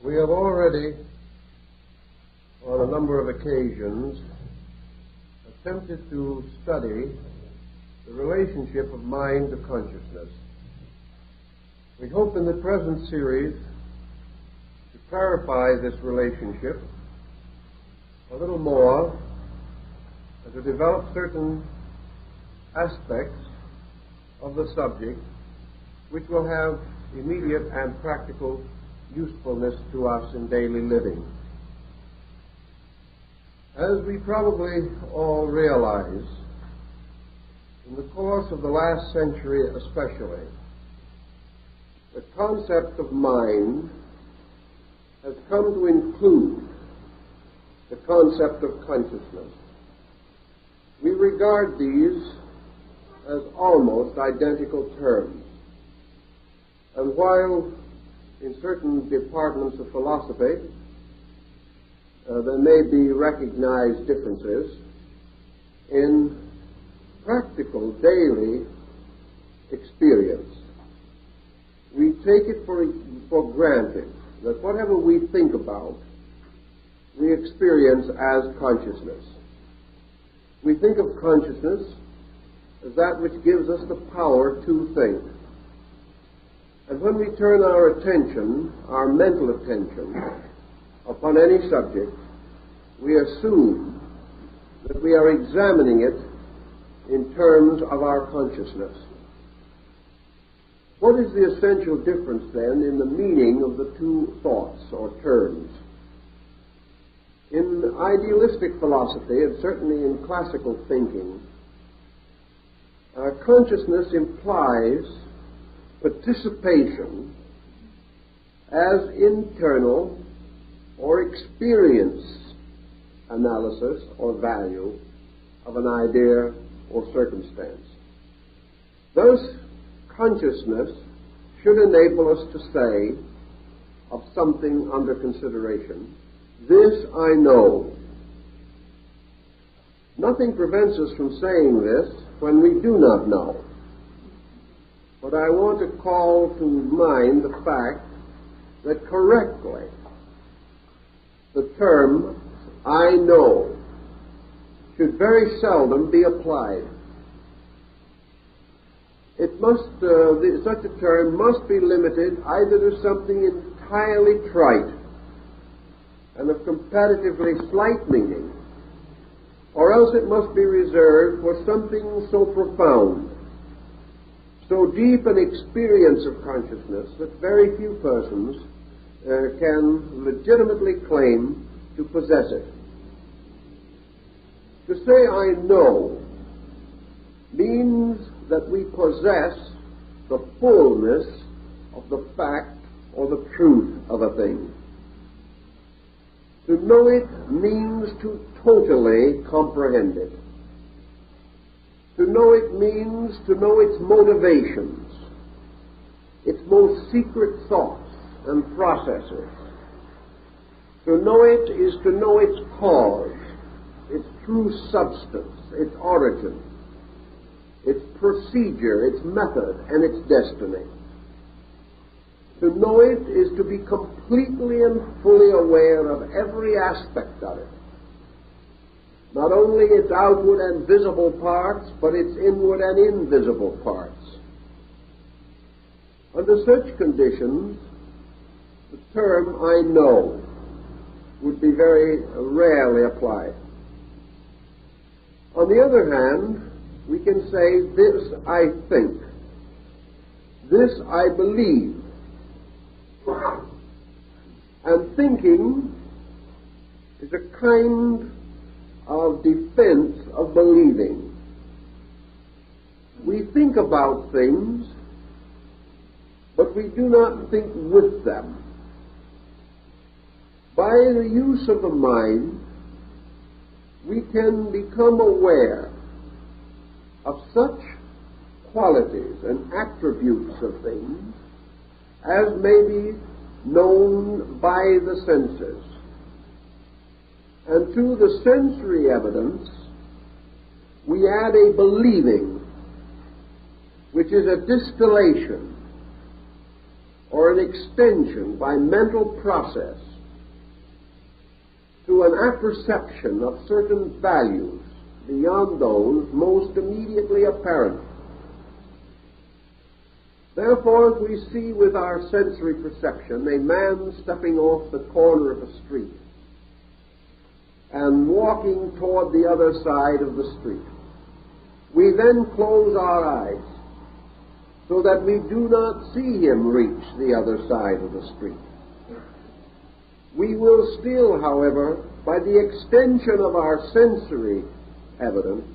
We have already, on a number of occasions, attempted to study the relationship of mind to consciousness. We hope in the present series to clarify this relationship a little more and to develop certain aspects of the subject which will have immediate and practical usefulness to us in daily living. As we probably all realize, in the course of the last century especially, the concept of mind has come to include the concept of consciousness. We regard these as almost identical terms. And while in certain departments of philosophy there may be recognized differences, in practical daily experience, we take it for granted that whatever we think about, we experience as consciousness. We think of consciousness as that which gives us the power to think. And when we turn our attention, our mental attention, upon any subject, we assume that we are examining it in terms of our consciousness. What is the essential difference, then, in the meaning of the two thoughts or terms? In idealistic philosophy, and certainly in classical thinking, consciousness implies participation as internal or experience analysis or value of an idea or circumstance. Thus, consciousness should enable us to say of something under consideration, "This I know." Nothing prevents us from saying this when we do not know. But I want to call to mind the fact that correctly the term "I know" should very seldom be applied. Such a term must be limited either to something entirely trite and of comparatively slight meaning, or else it must be reserved for something so profound, so deep an experience of consciousness that very few persons can legitimately claim to possess it. To say "I know" means that we possess the fullness of the fact or the truth of a thing. To know it means to totally comprehend it. To know it means to know its motivations, its most secret thoughts and processes. To know it is to know its cause, its true substance, its origin, its procedure, its method, and its destiny. To know it is to be completely and fully aware of every aspect of it. Not only its outward and visible parts, but its inward and invisible parts. Under such conditions, the term "I know" would be very rarely applied. On the other hand, we can say, "This I think," "This I believe." And thinking is a kind of defense of believing. We think about things, but we do not think with them. By the use of the mind, we can become aware of such qualities and attributes of things as may be known by the senses. And to the sensory evidence, we add a believing, which is a distillation or an extension by mental process to an apperception of certain values beyond those most immediately apparent. Therefore, if we see with our sensory perception a man stepping off the corner of a street and walking toward the other side of the street, we then close our eyes so that we do not see him reach the other side of the street. We will still, however, by the extension of our sensory evidence,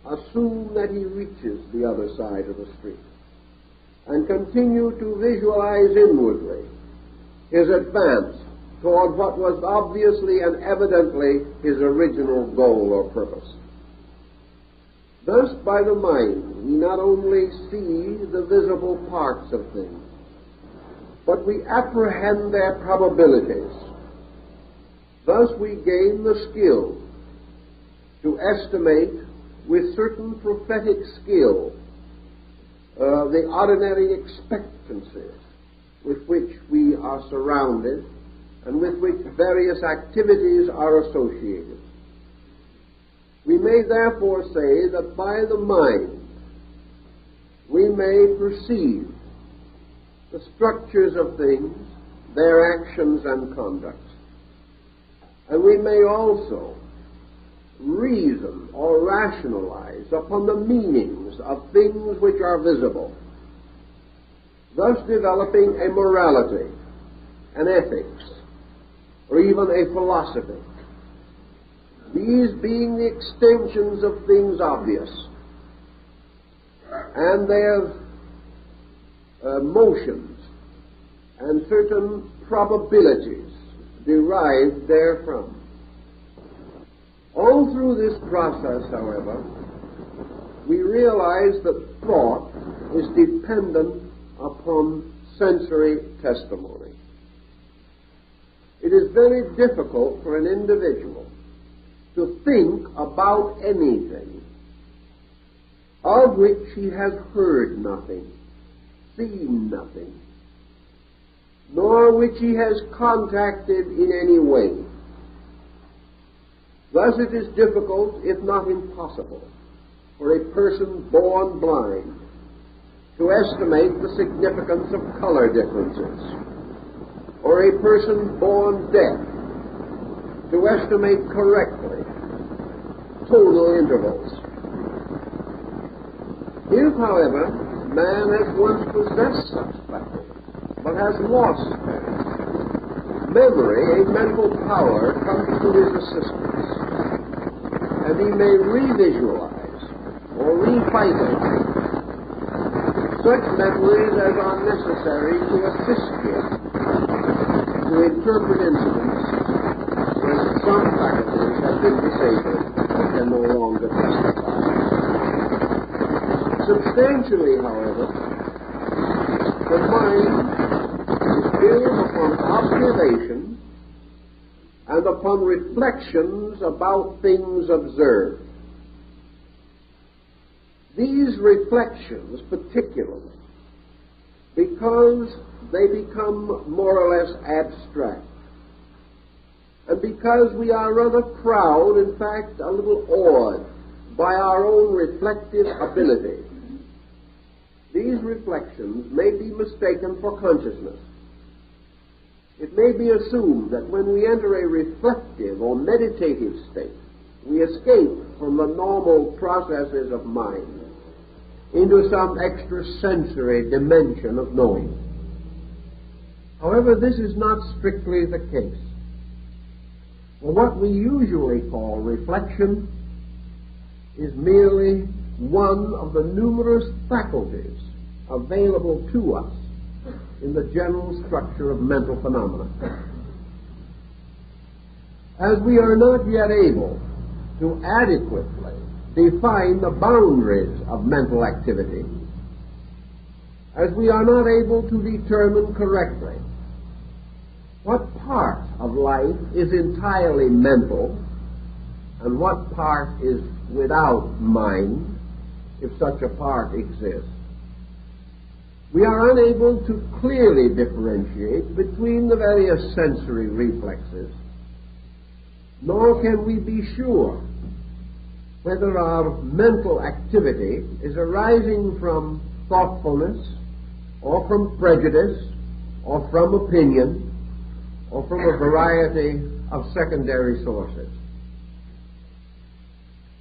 assume that he reaches the other side of the street and continue to visualize inwardly his advance toward what was obviously and evidently his original goal or purpose. Thus, by the mind, we not only see the visible parts of things, but we apprehend their probabilities. Thus, we gain the skill to estimate with certain prophetic skill the ordinary expectancies with which we are surrounded and with which various activities are associated. We may therefore say that by the mind we may perceive the structures of things, their actions and conducts. And we may also reason or rationalize upon the meanings of things which are visible, thus developing a morality, an ethics, or even a philosophy. These being the extensions of things obvious, and their motions and certain probabilities derived therefrom. All through this process, however, we realize that thought is dependent upon sensory testimony. It is very difficult for an individual to think about anything of which he has heard nothing, seen nothing, nor which he has contacted in any way. Thus it is difficult, if not impossible, for a person born blind to estimate the significance of color differences, or a person born deaf to estimate correctly tonal intervals. If, however, man has once possessed such faculties, but has lost them, memory, a mental power, comes to his assistance, and he may revisualize or revitalize such memories as are necessary to assist him to interpret incidents when some faculties have been disabled and can no longer testify. Substantially, however, the mind is built upon observation and upon reflections about things observed. These reflections, particularly, because they become more or less abstract, and because we are rather proud, in fact, a little awed by our own reflective ability, these reflections may be mistaken for consciousness. It may be assumed that when we enter a reflective or meditative state, we escape from the normal processes of mind into some extrasensory dimension of knowing. However, this is not strictly the case. For what we usually call reflection is merely one of the numerous faculties available to us in the general structure of mental phenomena. As we are not yet able to adequately define the boundaries of mental activity, as we are not able to determine correctly what part of life is entirely mental and what part is without mind, if such a part exists, we are unable to clearly differentiate between the various sensory reflexes, nor can we be sure whether our mental activity is arising from thoughtfulness, or from prejudice, or from opinion, or from a variety of secondary sources.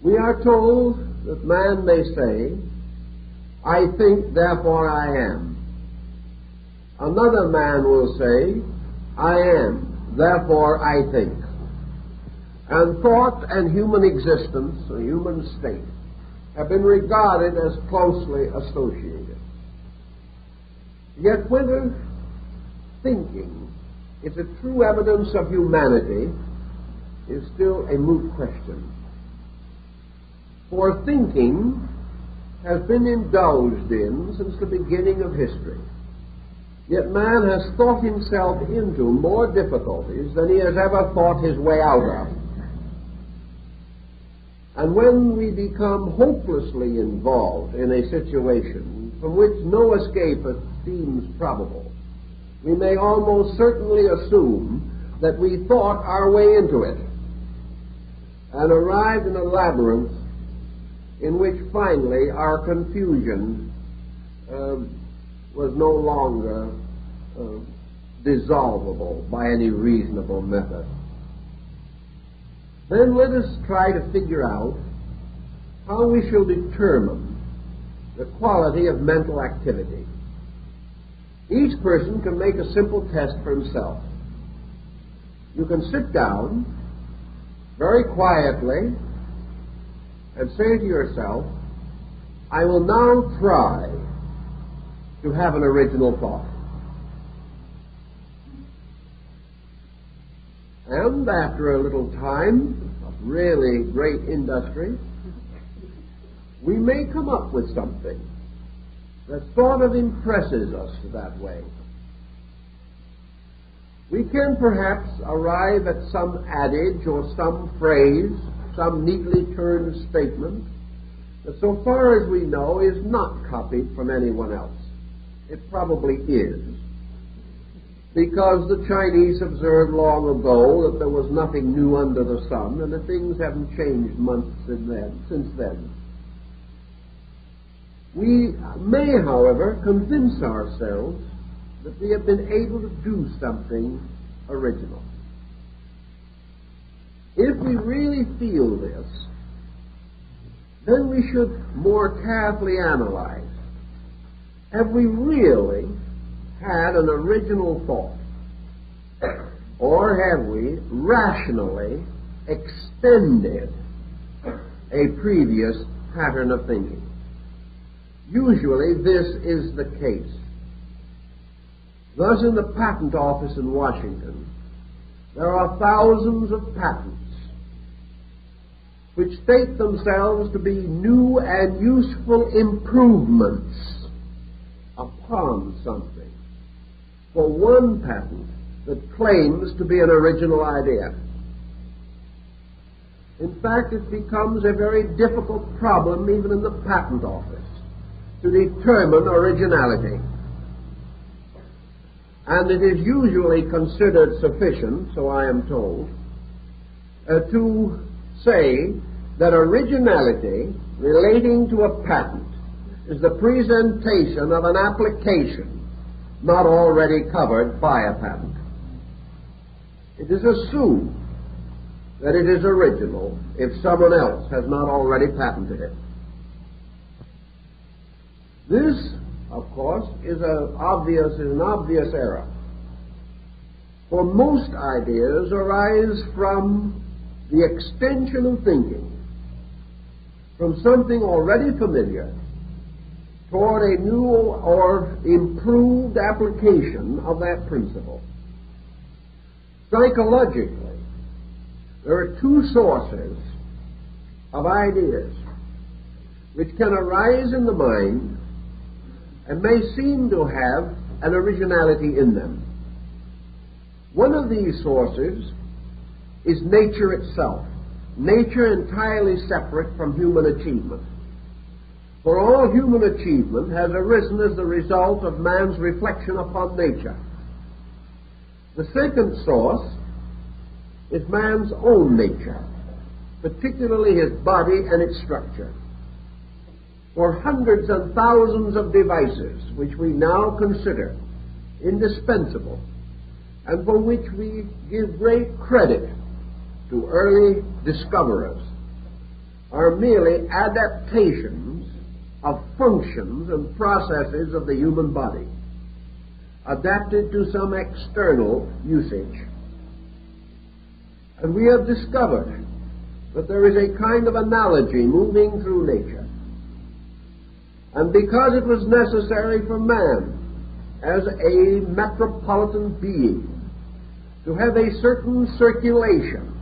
We are told that man may say, "I think, therefore I am." Another man will say, "I am, therefore I think." And thought and human existence, or human state, have been regarded as closely associated. Yet whether thinking is a true evidence of humanity is still a moot question. For thinking has been indulged in since the beginning of history. Yet man has thought himself into more difficulties than he has ever thought his way out of. And when we become hopelessly involved in a situation from which no escape seems probable, we may almost certainly assume that we thought our way into it and arrived in a labyrinth in which finally our confusion was no longer dissolvable by any reasonable method. Then let us try to figure out how we shall determine the quality of mental activity. Each person can make a simple test for himself. You can sit down very quietly and say to yourself, "I will now try to have an original thought." And after a little time of really great industry, we may come up with something that sort of impresses us that way. We can perhaps arrive at some adage or some phrase, some neatly turned statement that, so far as we know, is not copied from anyone else. It probably is, because the Chinese observed long ago that there was nothing new under the sun, and that things haven't changed much since then. We may, however, convince ourselves that we have been able to do something original. If we really feel this, then we should more carefully analyze. Have we really had an original thought? Or have we rationally extended a previous pattern of thinking? Usually this is the case. Thus, in the patent office in Washington, there are thousands of patents which state themselves to be new and useful improvements upon something, for one patent that claims to be an original idea. In fact, it becomes a very difficult problem even in the patent office to determine originality. And it is usually considered sufficient, so I am told, to say that originality relating to a patent is the presentation of an application not already covered by a patent. It is assumed that it is original if someone else has not already patented it. This, of course, is an obvious error. For most ideas arise from the extension of thinking from something already familiar toward a new or improved application of that principle. Psychologically, there are two sources of ideas which can arise in the mind and may seem to have an originality in them. One of these sources is nature itself, nature entirely separate from human achievement. For all human achievement has arisen as the result of man's reflection upon nature. The second source is man's own nature, particularly his body and its structure. For hundreds and thousands of devices which we now consider indispensable and for which we give great credit to early discoverers are merely adaptations of functions and processes of the human body, adapted to some external usage. And we have discovered that there is a kind of analogy moving through nature. And because it was necessary for man, as a metropolitan being, to have a certain circulation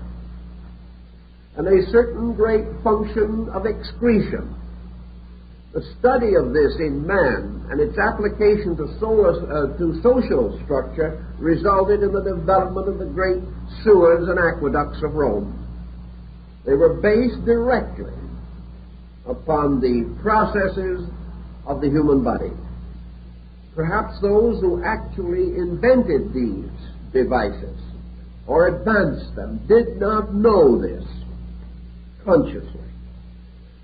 and a certain great function of excretion, the study of this in man and its application to social structure resulted in the development of the great sewers and aqueducts of Rome. They were based directly upon the processes of the human body. Perhaps those who actually invented these devices or advanced them did not know this consciously,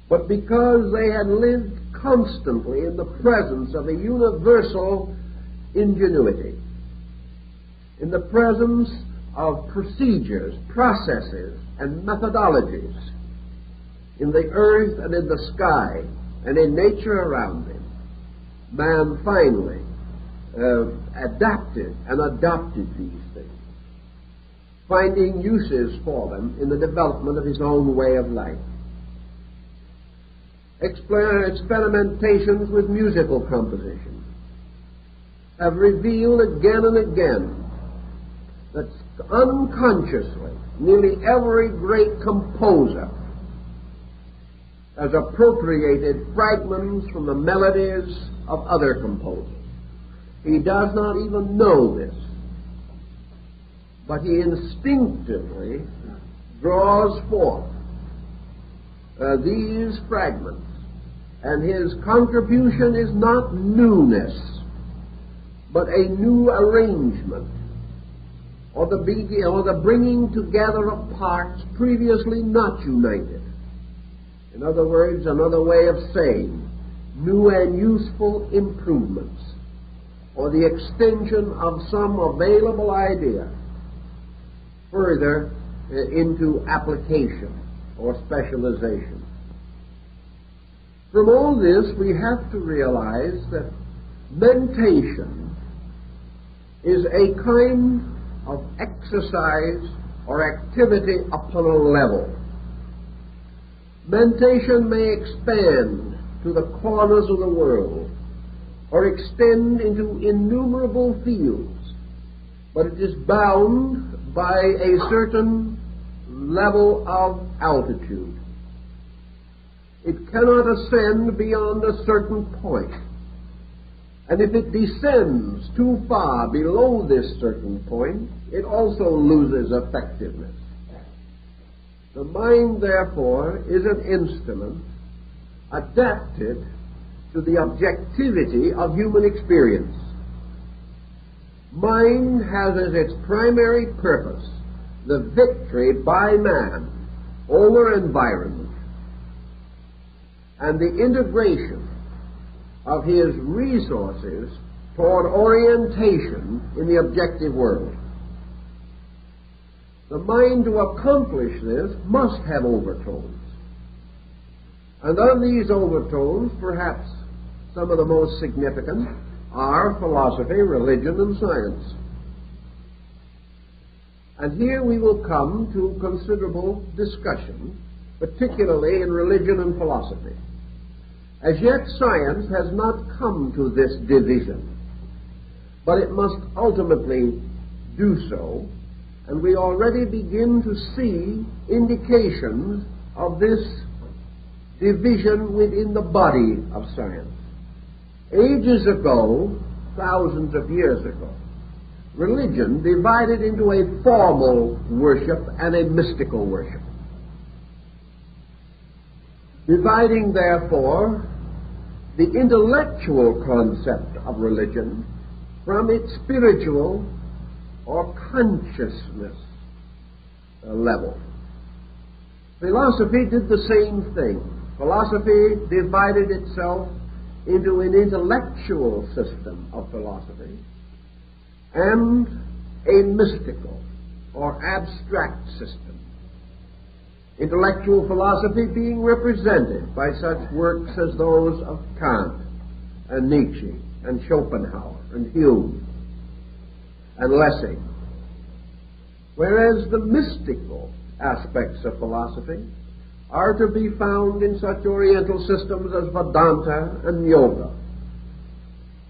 but because they had lived constantly in the presence of a universal ingenuity, in the presence of procedures, processes, and methodologies in the earth and in the sky and in nature around him, man finally adapted and adopted these things, finding uses for them in the development of his own way of life. Experimentations with musical composition have revealed again and again that unconsciously nearly every great composer has appropriated fragments from the melodies of other composers. He does not even know this, but he instinctively draws forth these fragments, and his contribution is not newness, but a new arrangement, or the bringing together of parts previously not united. In other words, another way of saying, new and useful improvements, or the extension of some available idea further into application or specialization. From all this, we have to realize that mentation is a kind of exercise or activity upon a level. Mentation may expand to the corners of the world or extend into innumerable fields, but it is bound by a certain level of altitude. It cannot ascend beyond a certain point, and if it descends too far below this certain point, it also loses effectiveness. The mind, therefore, is an instrument adapted to the objectivity of human experience. Mind has as its primary purpose the victory by man over environment and the integration of his resources toward orientation in the objective world. The mind, to accomplish this, must have overtones. And of these overtones, perhaps some of the most significant are philosophy, religion, and science. And here we will come to considerable discussion, particularly in religion and philosophy. As yet, science has not come to this division, but it must ultimately do so, and we already begin to see indications of this division within the body of science. Ages ago, thousands of years ago, religion divided into a formal worship and a mystical worship, dividing, therefore, the intellectual concept of religion from its spiritual or consciousness level. Philosophy did the same thing. Philosophy divided itself into an intellectual system of philosophy and a mystical or abstract system. Intellectual philosophy being represented by such works as those of Kant and Nietzsche and Schopenhauer and Hume and Lessing, whereas the mystical aspects of philosophy are to be found in such Oriental systems as Vedanta and Yoga,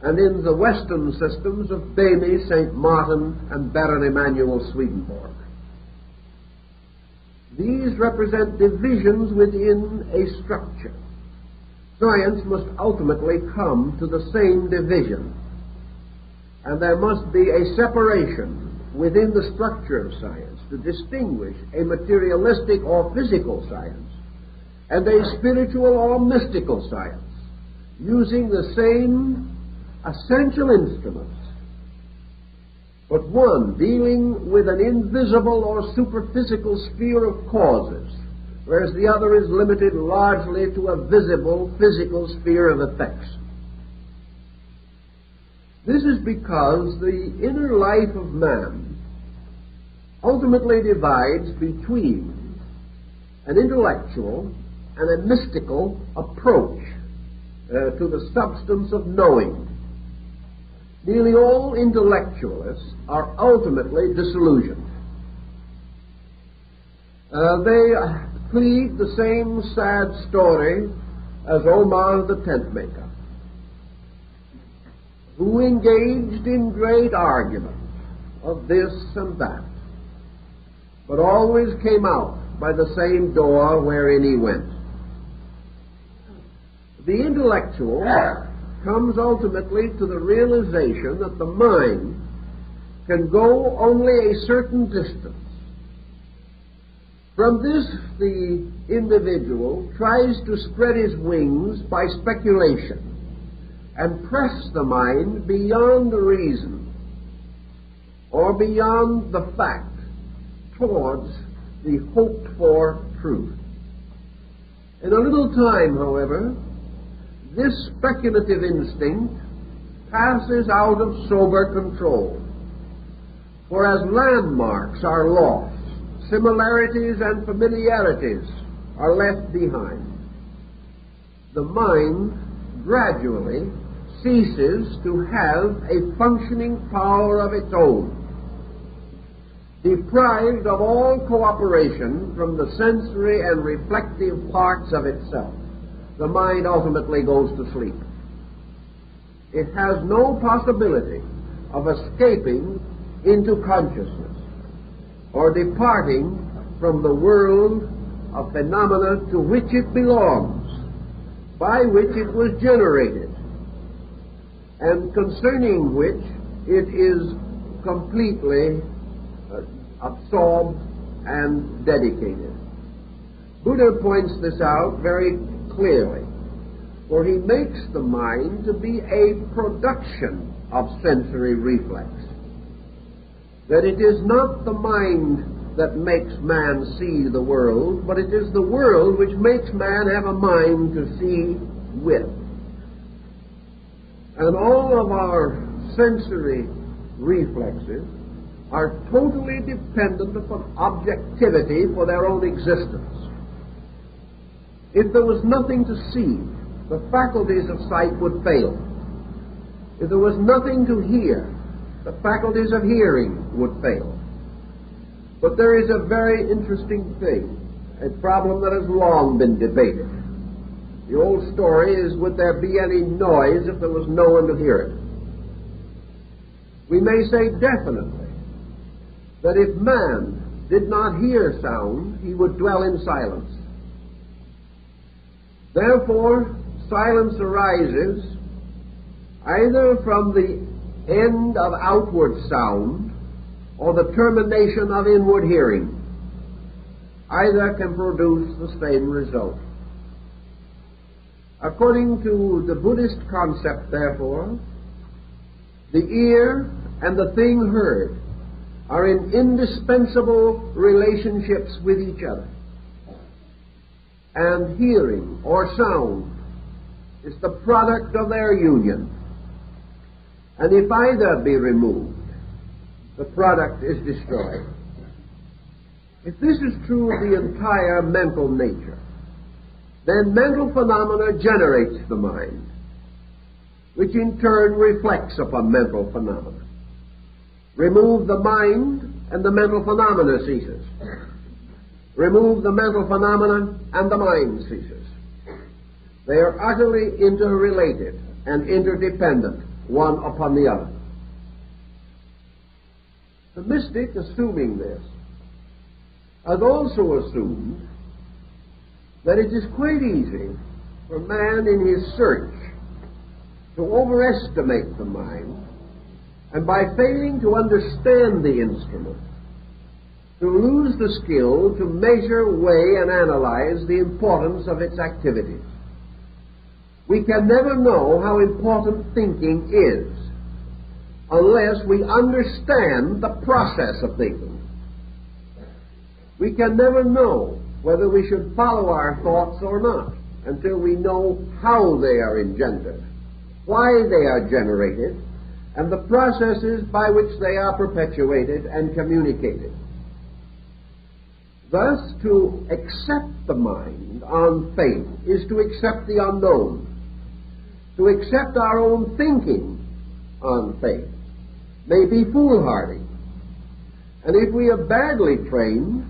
and in the Western systems of Bamy, St. Martin, and Baron Emanuel Swedenborg. These represent divisions within a structure. Science must ultimately come to the same division, and there must be a separation within the structure of science to distinguish a materialistic or physical science and a spiritual or mystical science, using the same essential instruments, but one dealing with an invisible or superphysical sphere of causes, whereas the other is limited largely to a visible physical sphere of effects. This is because the inner life of man ultimately divides between an intellectual and a mystical approach to the substance of knowing. Nearly all intellectualists are ultimately disillusioned. They plead the same sad story as Omar the tent maker, who engaged in great argument of this and that, but always came out by the same door wherein he went. The intellectual comes ultimately to the realization that the mind can go only a certain distance. From this, the individual tries to spread his wings by speculation and press the mind beyond the reason or beyond the fact towards the hoped-for truth. In a little time, however, this speculative instinct passes out of sober control, for as landmarks are lost, similarities and familiarities are left behind. The mind gradually ceases to have a functioning power of its own. Deprived of all cooperation from the sensory and reflective parts of itself, the mind ultimately goes to sleep. It has no possibility of escaping into consciousness or departing from the world of phenomena to which it belongs, by which it was generated, and concerning which it is completely absorbed and dedicated. Buddha points this out very clearly, for he makes the mind to be a production of sensory reflex. That it is not the mind that makes man see the world, but it is the world which makes man have a mind to see with. And all of our sensory reflexes are totally dependent upon objectivity for their own existence. If there was nothing to see, the faculties of sight would fail. If there was nothing to hear, the faculties of hearing would fail. But there is a very interesting thing, a problem that has long been debated. The old story is, would there be any noise if there was no one to hear it? We may say definitely that if man did not hear sound, he would dwell in silence. Therefore, silence arises either from the end of outward sound or the termination of inward hearing. Either can produce the same result. According to the Buddhist concept, therefore, the ear and the thing heard are in indispensable relationships with each other. And hearing or sound is the product of their union. And if either be removed, the product is destroyed. If this is true of the entire mental nature, then mental phenomena generates the mind, which in turn reflects upon mental phenomena. Remove the mind, and the mental phenomena ceases. Remove the mental phenomena, and the mind ceases. They are utterly interrelated and interdependent, one upon the other. The mystic, assuming this, has also assumed that it is quite easy for man in his search to overestimate the mind, and by failing to understand the instrument, to lose the skill to measure, weigh, and analyze the importance of its activities. We can never know how important thinking is unless we understand the process of thinking. We can never know whether we should follow our thoughts or not until we know how they are engendered, why they are generated, and the processes by which they are perpetuated and communicated. Thus, to accept the mind on faith is to accept the unknown. To accept our own thinking on faith may be foolhardy. And if we are badly trained,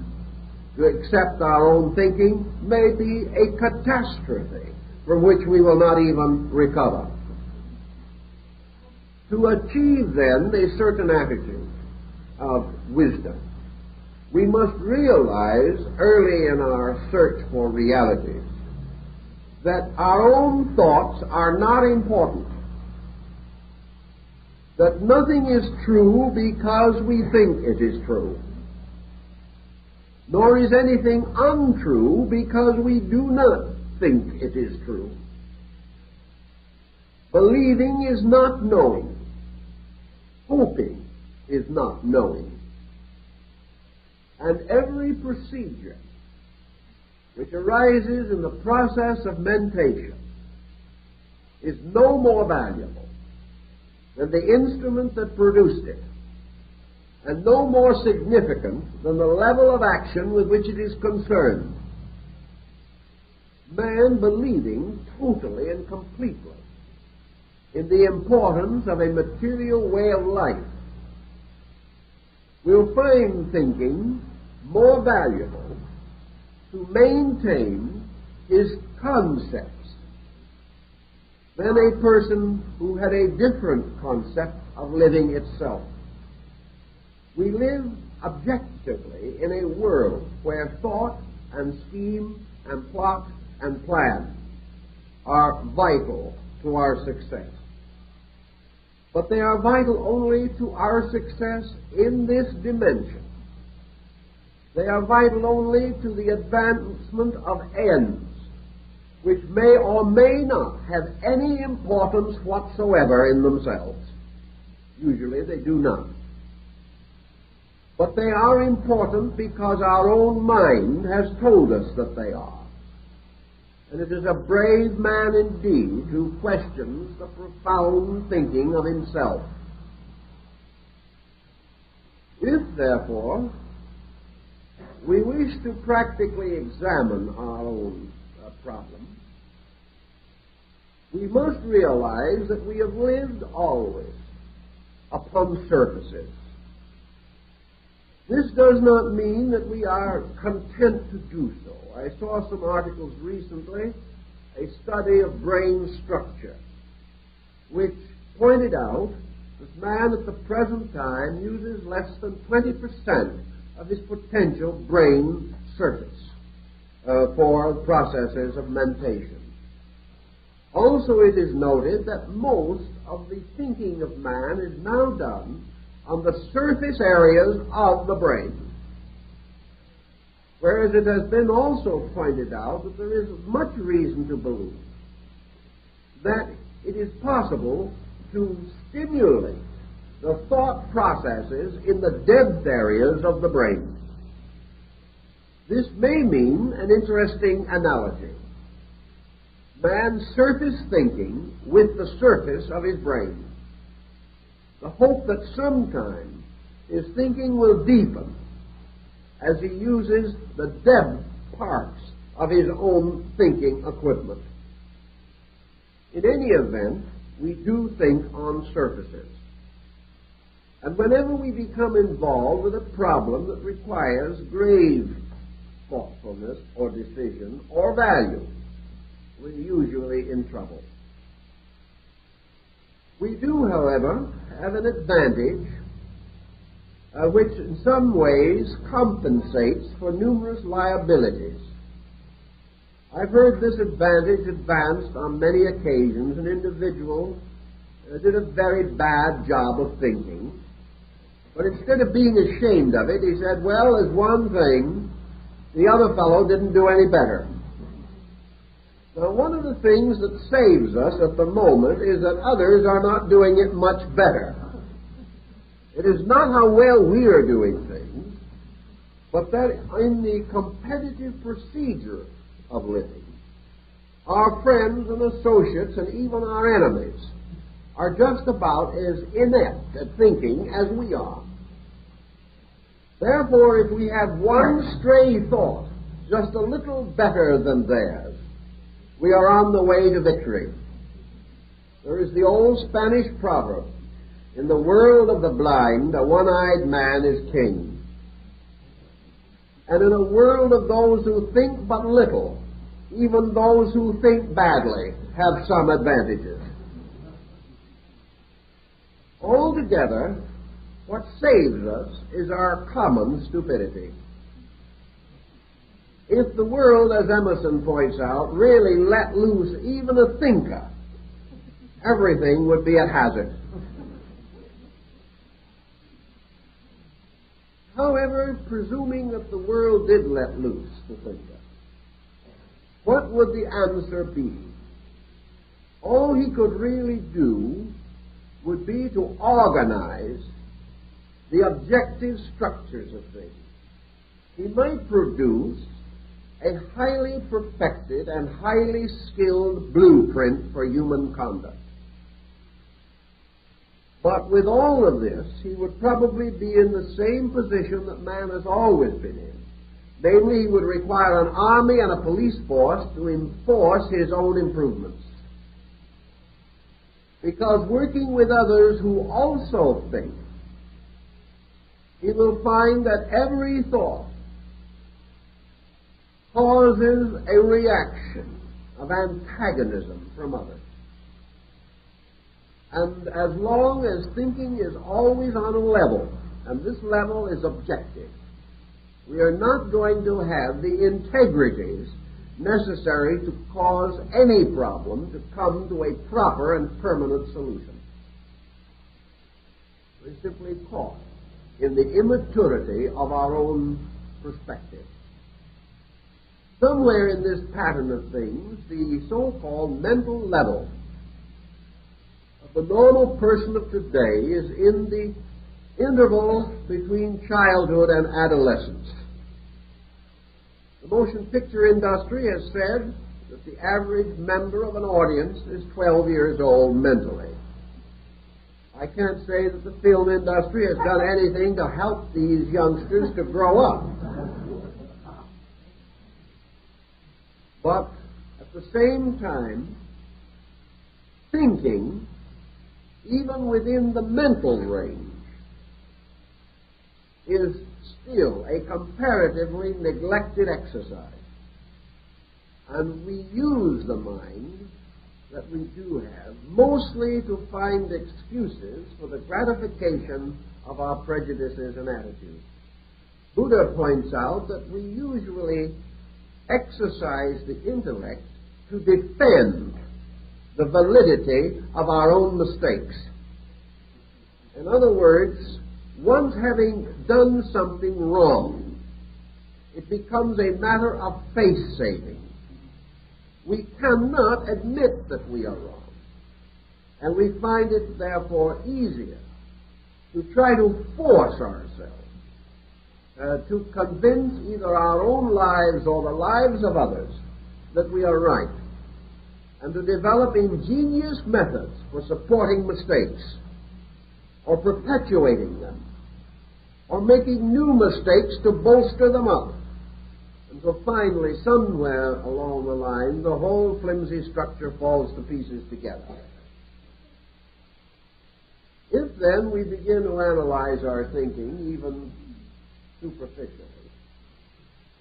to accept our own thinking may be a catastrophe from which we will not even recover. To achieve, then, a certain attitude of wisdom, we must realize early in our search for realities that our own thoughts are not important, that nothing is true because we think it is true, nor is anything untrue because we do not think it is true. Believing is not knowing. Hoping is not knowing. And every procedure which arises in the process of mentation is no more valuable than the instrument that produced it, and no more significant than the level of action with which it is concerned. Man believing totally and completely in the importance of a material way of life will find thinking more valuable to maintain his concepts than a person who had a different concept of living itself. We live objectively in a world where thought and scheme and plot and plan are vital to our success. But they are vital only to our success in this dimension. They are vital only to the advancement of ends, which may or may not have any importance whatsoever in themselves. Usually they do not. But they are important because our own mind has told us that they are. And it is a brave man indeed who questions the profound thinking of himself. If, therefore, we wish to practically examine our own problem, we must realize that we have lived always upon surfaces. This does not mean that we are content to do so. I saw some articles recently, a study of brain structure, which pointed out that man at the present time uses less than 20% of his potential brain surface for processes of mentation. Also, it is noted that most of the thinking of man is now done on the surface areas of the brain. Whereas it has been also pointed out that there is much reason to believe that it is possible to stimulate the thought processes in the dense areas of the brain. This may mean an interesting analogy. Man's surface thinking with the surface of his brain. The hope that sometime his thinking will deepen as he uses the depth parts of his own thinking equipment. In any event, we do think on surfaces. And whenever we become involved with a problem that requires grave thoughtfulness or decision or value, we're usually in trouble. We do, however, have an advantage which in some ways compensates for numerous liabilities. I've heard this advantage advanced on many occasions. An individual did a very bad job of thinking, but instead of being ashamed of it, he said, well, there's one thing, the other fellow didn't do any better. Now, one of the things that saves us at the moment is that others are not doing it much better. It is not how well we are doing things, but that in the competitive procedure of living, our friends and associates and even our enemies are just about as inept at thinking as we are. Therefore, if we have one stray thought just a little better than theirs, we are on the way to victory. There is the old Spanish proverb, in the world of the blind, a one-eyed man is king. And in a world of those who think but little, even those who think badly have some advantages. Altogether, what saves us is our common stupidity. If the world, as Emerson points out, really let loose even a thinker, everything would be at hazard. However, presuming that the world did let loose the thinker, what would the answer be? All he could really do would be to organize the objective structures of things. He might produce a highly perfected and highly skilled blueprint for human conduct. But with all of this, he would probably be in the same position that man has always been in. Namely, he would require an army and a police force to enforce his own improvements. Because working with others who also think, he will find that every thought causes a reaction of antagonism from others. And as long as thinking is always on a level, and this level is objective, we are not going to have the integrities necessary to cause any problem to come to a proper and permanent solution. We're simply caught in the immaturity of our own perspective. Somewhere in this pattern of things, the so-called mental level of the normal person of today is in the interval between childhood and adolescence. The motion picture industry has said that the average member of an audience is 12 years old mentally. I can't say that the film industry has done anything to help these youngsters to grow up. But at the same time, thinking, even within the mental range, is still a comparatively neglected exercise. And we use the mind that we do have mostly to find excuses for the gratification of our prejudices and attitudes. Buddha points out that we usually exercise the intellect to defend the validity of our own mistakes. In other words, once having done something wrong, it becomes a matter of face-saving. We cannot admit that we are wrong. And we find it, therefore, easier to try to force ourselves to convince either our own lives or the lives of others that we are right, and to develop ingenious methods for supporting mistakes, or perpetuating them, or making new mistakes to bolster them up. And so finally, somewhere along the line, the whole flimsy structure falls to pieces together. If then we begin to analyze our thinking, even superficially,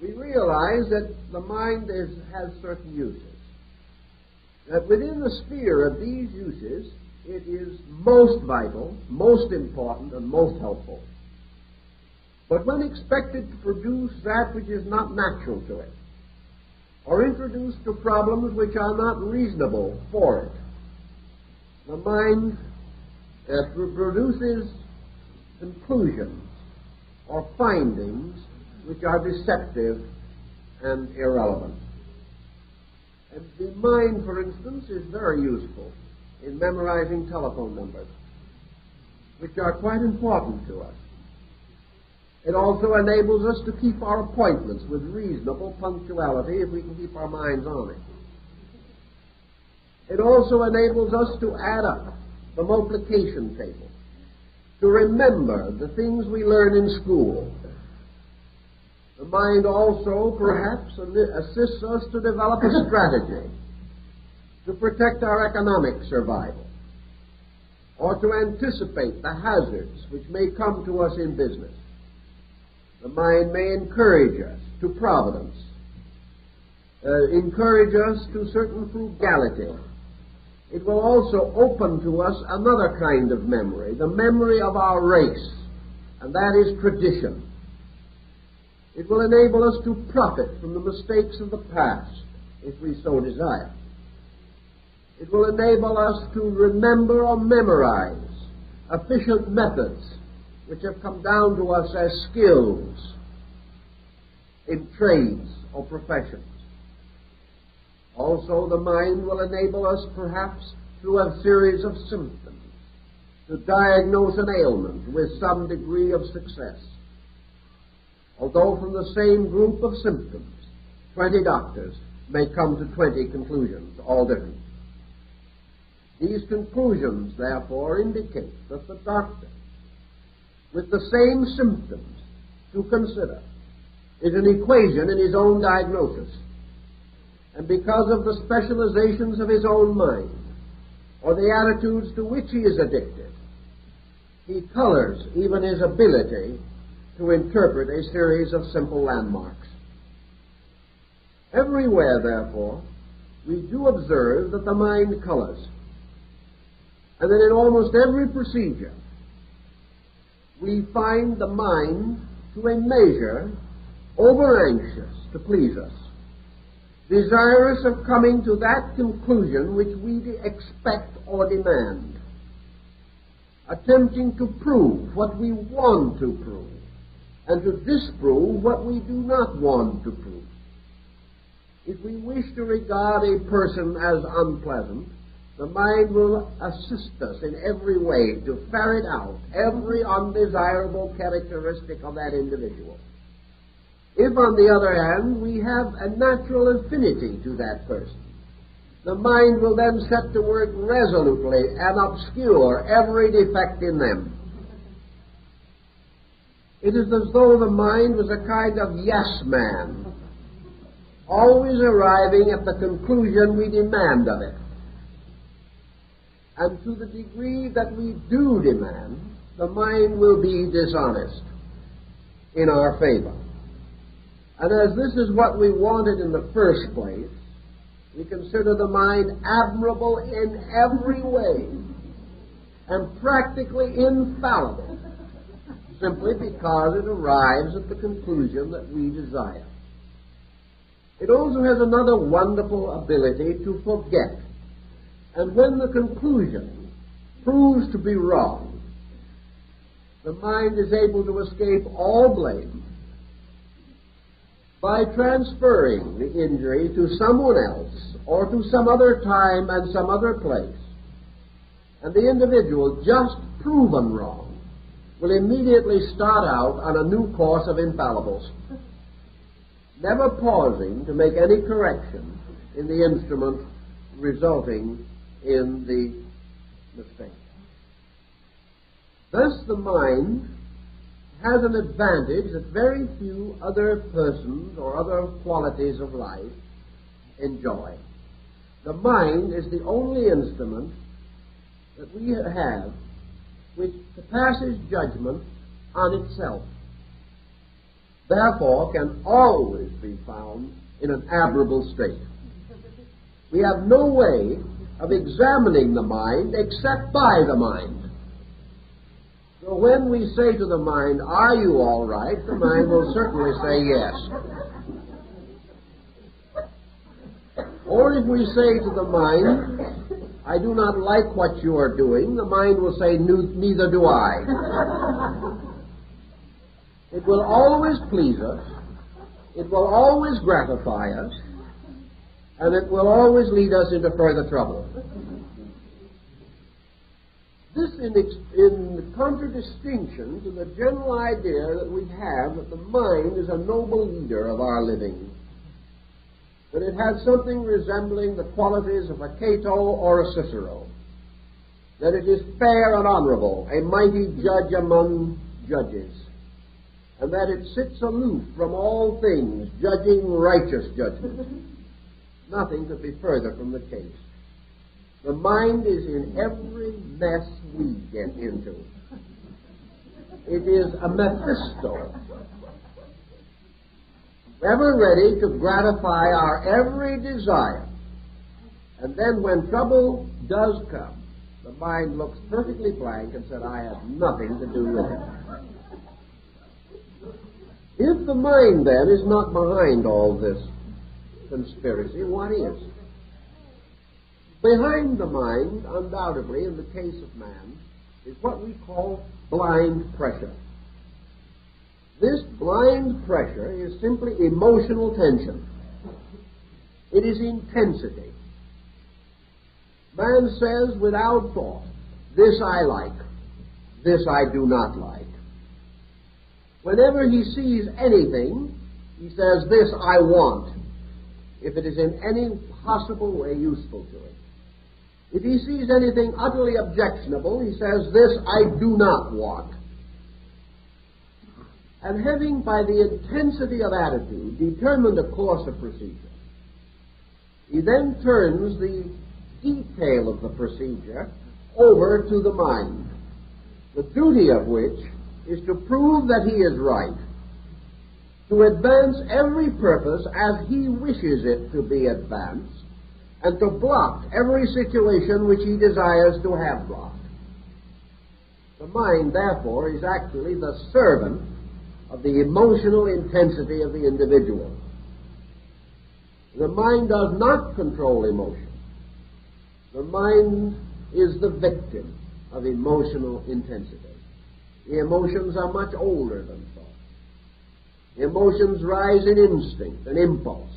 we realize that the mind has certain uses. That within the sphere of these uses, it is most vital, most important, and most helpful. But when expected to produce that which is not natural to it, or introduced to problems which are not reasonable for it, the mind produces conclusions or findings which are deceptive and irrelevant. And the mind, for instance, is very useful in memorizing telephone numbers, which are quite important to us. It also enables us to keep our appointments with reasonable punctuality if we can keep our minds on it. It also enables us to add up the multiplication table, to remember the things we learn in school. The mind also, perhaps, assists us to develop a strategy to protect our economic survival, or to anticipate the hazards which may come to us in business. The mind may encourage us to providence, encourage us to certain frugality. It will also open to us another kind of memory, the memory of our race, and that is tradition. It will enable us to profit from the mistakes of the past, if we so desire. It will enable us to remember or memorize efficient methods which have come down to us as skills in trades or professions. Also, the mind will enable us, perhaps, through a series of symptoms, to diagnose an ailment with some degree of success. Although from the same group of symptoms, 20 doctors may come to 20 conclusions, all different. These conclusions, therefore, indicate that the doctor, with the same symptoms to consider, is an equation in his own diagnosis. And because of the specializations of his own mind, or the attitudes to which he is addicted, he colors even his ability to interpret a series of simple landmarks. Everywhere, therefore, we do observe that the mind colors, and that in almost every procedure we find the mind, to a measure, over-anxious to please us, desirous of coming to that conclusion which we expect or demand, attempting to prove what we want to prove, and to disprove what we do not want to prove. If we wish to regard a person as unpleasant, the mind will assist us in every way to ferret out every undesirable characteristic of that individual. If, on the other hand, we have a natural affinity to that person, the mind will then set to work resolutely and obscure every defect in them. It is as though the mind was a kind of yes man, always arriving at the conclusion we demand of it. And to the degree that we do demand, the mind will be dishonest in our favor. And as this is what we wanted in the first place, we consider the mind admirable in every way and practically infallible, simply because it arrives at the conclusion that we desire. It also has another wonderful ability to forget. And when the conclusion proves to be wrong, the mind is able to escape all blame by transferring the injury to someone else or to some other time and some other place, and the individual just proven wrong will immediately start out on a new course of infallibles, never pausing to make any correction in the instrument resulting in the mistake. Thus the mind has an advantage that very few other persons or other qualities of life enjoy. The mind is the only instrument that we have which passes judgment on itself, therefore can always be found in an admirable state. We have no way of examining the mind except by the mind. So when we say to the mind, "Are you all right?" the mind will certainly say yes. Or if we say to the mind, "I do not like what you are doing," the mind will say, "Neither do I." It will always please us, it will always gratify us, and it will always lead us into further trouble. This in contradistinction to the general idea that we have that the mind is a noble leader of our living, that it has something resembling the qualities of a Cato or a Cicero, that it is fair and honorable, a mighty judge among judges, and that it sits aloof from all things, judging righteous judgment. Nothing could be further from the case. The mind is in every mess we get into. It is a Mephisto, ever ready to gratify our every desire. And then when trouble does come, the mind looks perfectly blank and said, "I have nothing to do with it." If the mind, then, is not behind all this conspiracy, what is? Behind the mind, undoubtedly, in the case of man, is what we call blind pressure. This blind pressure is simply emotional tension. It is intensity. Man says without thought, "This I like, this I do not like." Whenever he sees anything, he says, "This I want," if it is in any possible way useful to him. If he sees anything utterly objectionable, he says, "This I do not want." And having, by the intensity of attitude, determined a course of procedure, he then turns the detail of the procedure over to the mind, the duty of which is to prove that he is right, to advance every purpose as he wishes it to be advanced, and to block every situation which he desires to have blocked. The mind, therefore, is actually the servant of the emotional intensity of the individual. The mind does not control emotion. The mind is the victim of emotional intensity. The emotions are much older than thought. Emotions rise in instinct and impulse,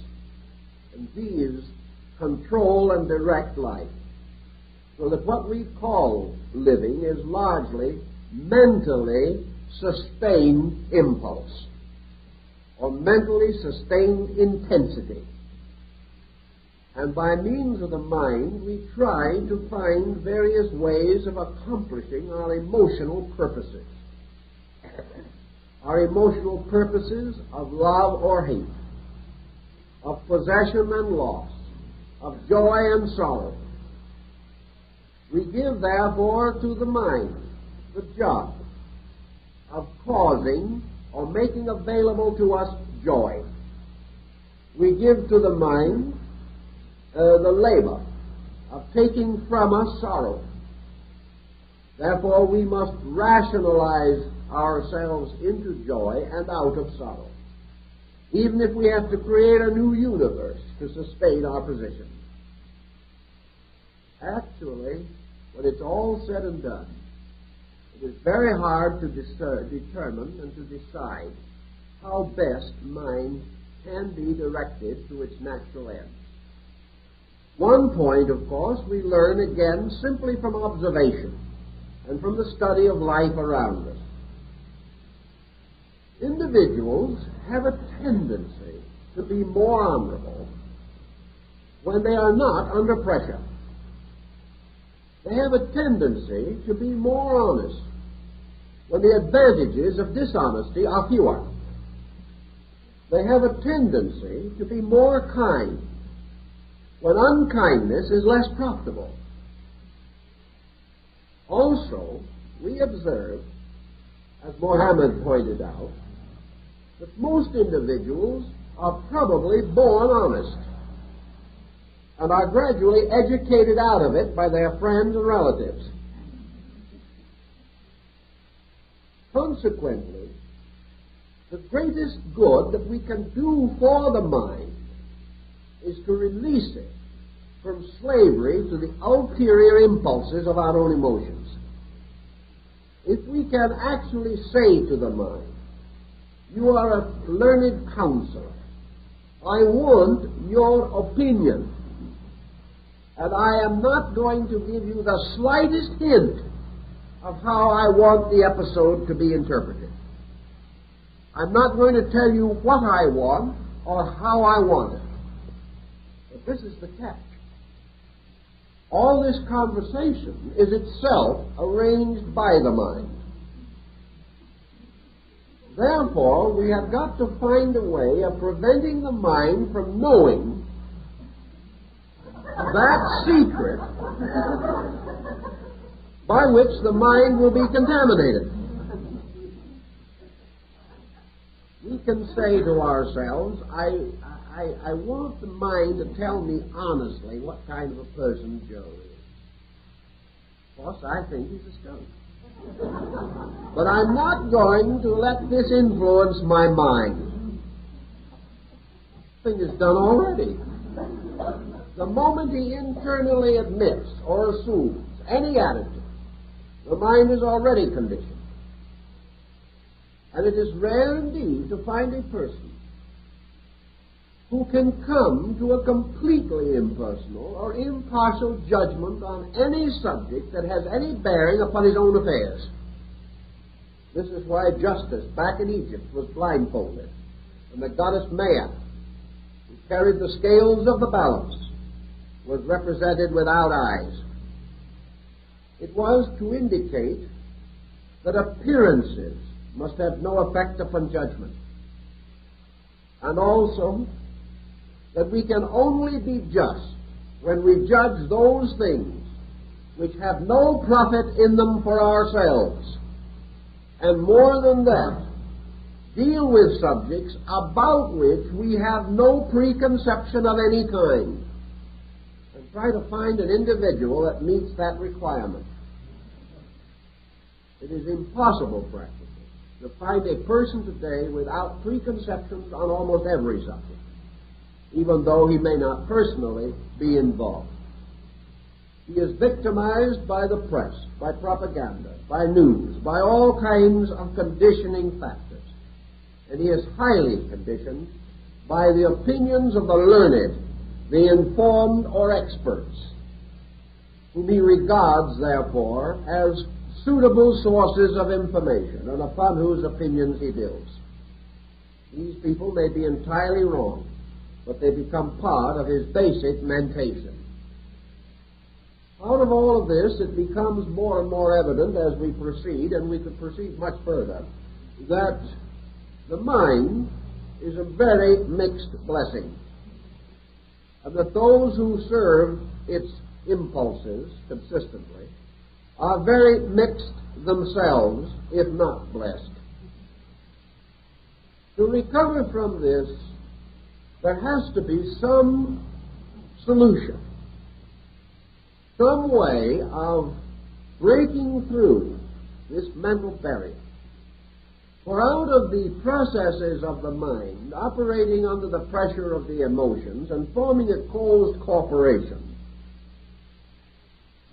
and these control and direct life, so that what we call living is largely mentally sustained impulse or mentally sustained intensity. And by means of the mind, we try to find various ways of accomplishing our emotional purposes. Our emotional purposes of love or hate, of possession and loss, of joy and sorrow. We give, therefore, to the mind the job of causing or making available to us joy. We give to the mind the labor of taking from us sorrow. Therefore, we must rationalize ourselves into joy and out of sorrow, even if we have to create a new universe to sustain our position. Actually, when it's all said and done, it is very hard to determine and to decide how best mind can be directed to its natural ends. One point, of course, we learn again simply from observation and from the study of life around us. Individuals have a tendency to be more honorable when they are not under pressure. They have a tendency to be more honest when the advantages of dishonesty are fewer. They have a tendency to be more kind when unkindness is less profitable. Also, we observe, as Mohammed pointed out, that most individuals are probably born honest and are gradually educated out of it by their friends and relatives. Consequently, the greatest good that we can do for the mind is to release it from slavery to the ulterior impulses of our own emotions. If we can actually say to the mind, you are a learned counselor, I want your opinion, and I am not going to give you the slightest hint of how I want the episode to be interpreted. I'm not going to tell you what I want or how I want it. But this is the catch. All this conversation is itself arranged by the mind. Therefore, we have got to find a way of preventing the mind from knowing that secret by which the mind will be contaminated. We can say to ourselves, I want the mind to tell me honestly what kind of a person Joe is. Of course, I think he's a skunk. But I'm not going to let this influence my mind. The thing is done already. The moment he internally admits or assumes any attitude, the mind is already conditioned. And it is rare indeed to find a person who can come to a completely impersonal or impartial judgment on any subject that has any bearing upon his own affairs. This is why justice back in Egypt was blindfolded, and the goddess Maya, who carried the scales of the balance, was represented without eyes. It was to indicate that appearances must have no effect upon judgment, and also that we can only be just when we judge those things which have no profit in them for ourselves, and more than that, deal with subjects about which we have no preconception of any kind, and try to find an individual that meets that requirement. It is impossible, practically, to find a person today without preconceptions on almost every subject, even though he may not personally be involved. He is victimized by the press, by propaganda, by news, by all kinds of conditioning factors. And he is highly conditioned by the opinions of the learned, the informed, or experts, whom he regards, therefore, as suitable sources of information and upon whose opinions he builds. These people may be entirely wrong, but they become part of his basic mentation. Out of all of this, it becomes more and more evident as we proceed, and we could proceed much further, that the mind is a very mixed blessing, and that those who serve its impulses consistently are very mixed themselves, if not blessed. To recover from this, there has to be some solution, some way of breaking through this mental barrier. For out of the processes of the mind, operating under the pressure of the emotions and forming a closed corporation,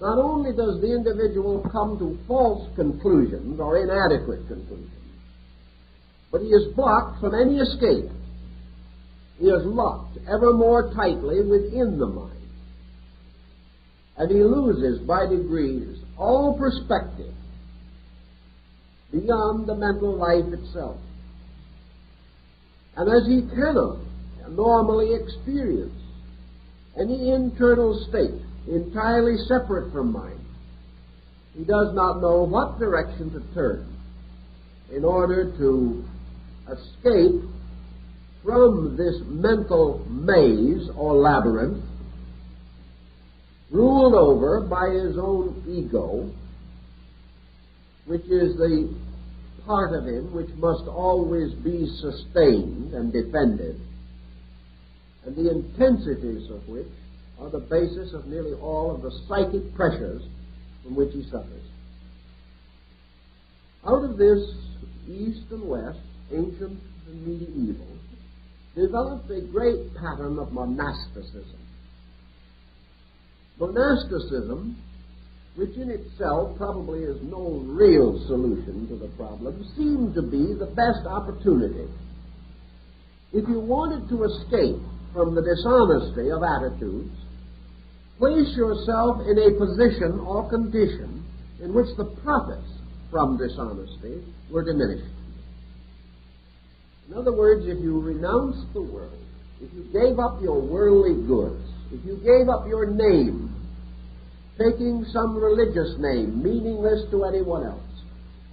not only does the individual come to false conclusions or inadequate conclusions, but he is blocked from any escape. He is locked ever more tightly within the mind, and he loses by degrees all perspective beyond the mental life itself. And as he cannot normally experience any internal state entirely separate from mind, he does not know what direction to turn in order to escape from this mental maze or labyrinth ruled over by his own ego, which is the part of him which must always be sustained and defended, and the intensities of which are the basis of nearly all of the psychic pressures from which he suffers. Out of this, East and West, ancient and medieval, developed a great pattern of monasticism. Monasticism, which in itself probably is no real solution to the problem, seemed to be the best opportunity. If you wanted to escape from the dishonesty of attitudes, place yourself in a position or condition in which the profits from dishonesty were diminished. In other words, if you renounced the world, if you gave up your worldly goods, if you gave up your name, taking some religious name meaningless to anyone else,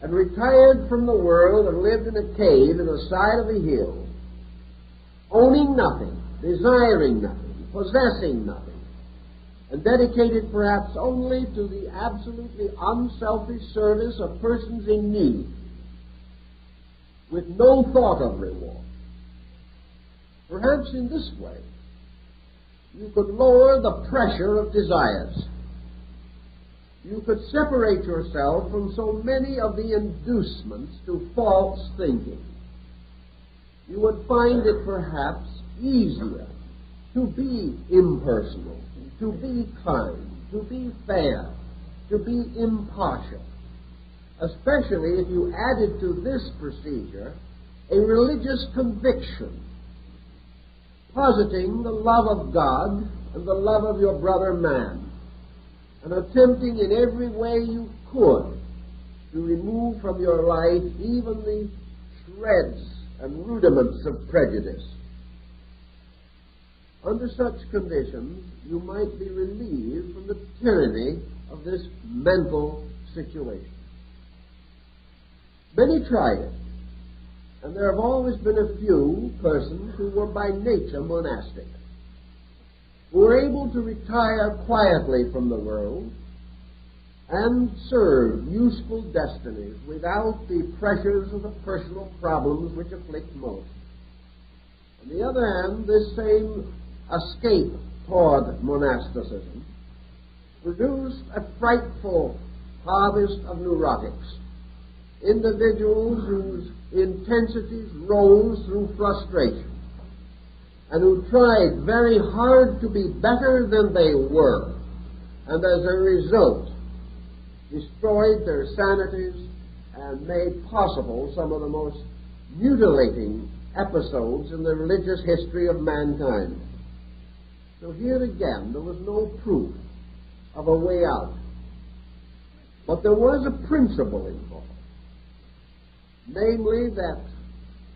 and retired from the world and lived in a cave in the side of a hill, owning nothing, desiring nothing, possessing nothing, and dedicated perhaps only to the absolutely unselfish service of persons in need, with no thought of reward. Perhaps in this way, you could lower the pressure of desires. You could separate yourself from so many of the inducements to false thinking. You would find it perhaps easier to be impersonal, to be kind, to be fair, to be impartial, especially if you added to this procedure a religious conviction, positing the love of God and the love of your brother man, and attempting in every way you could to remove from your life even the shreds and rudiments of prejudice. Under such conditions, you might be relieved from the tyranny of this mental situation. Many tried it, and there have always been a few persons who were by nature monastic, who were able to retire quietly from the world and serve useful destinies without the pressures of the personal problems which afflict most. On the other hand, this same escape toward monasticism produced a frightful harvest of neurotics, individuals whose intensities rose through frustration, and who tried very hard to be better than they were, and as a result destroyed their sanities and made possible some of the most mutilating episodes in the religious history of mankind. So here again, there was no proof of a way out. But there was a principle involved, namely that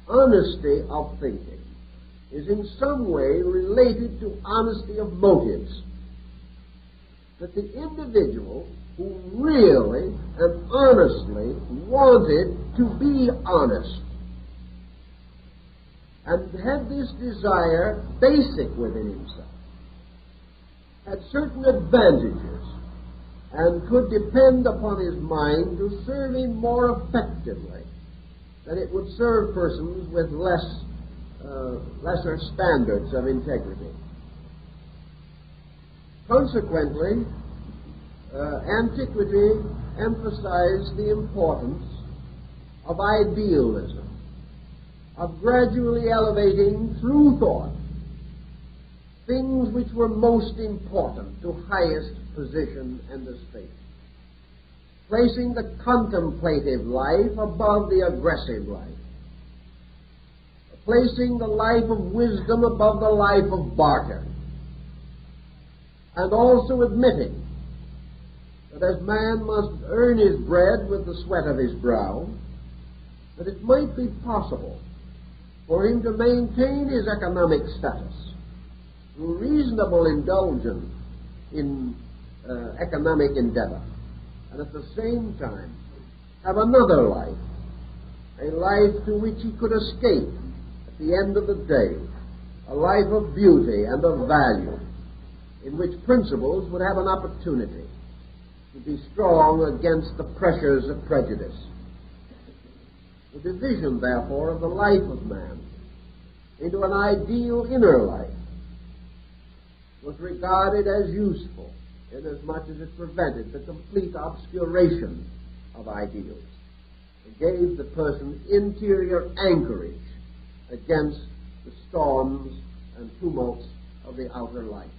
honesty of thinking is in some way related to honesty of motives. That the individual who really and honestly wanted to be honest and had this desire basic within himself, had certain advantages and could depend upon his mind to serve him more effectively than it would serve persons with lesser standards of integrity. Consequently, antiquity emphasized the importance of idealism, of gradually elevating through thought things which were most important to highest position and estate, placing the contemplative life above the aggressive life, placing the life of wisdom above the life of barter, and also admitting that as man must earn his bread with the sweat of his brow, that it might be possible for him to maintain his economic status through reasonable indulgence in economic endeavor, and at the same time have another life, a life to which he could escape at the end of the day, a life of beauty and of value, in which principles would have an opportunity to be strong against the pressures of prejudice. The division, therefore, of the life of man into an ideal inner life was regarded as useful, inasmuch as it prevented the complete obscuration of ideals. It gave the person interior anchorage against the storms and tumults of the outer life.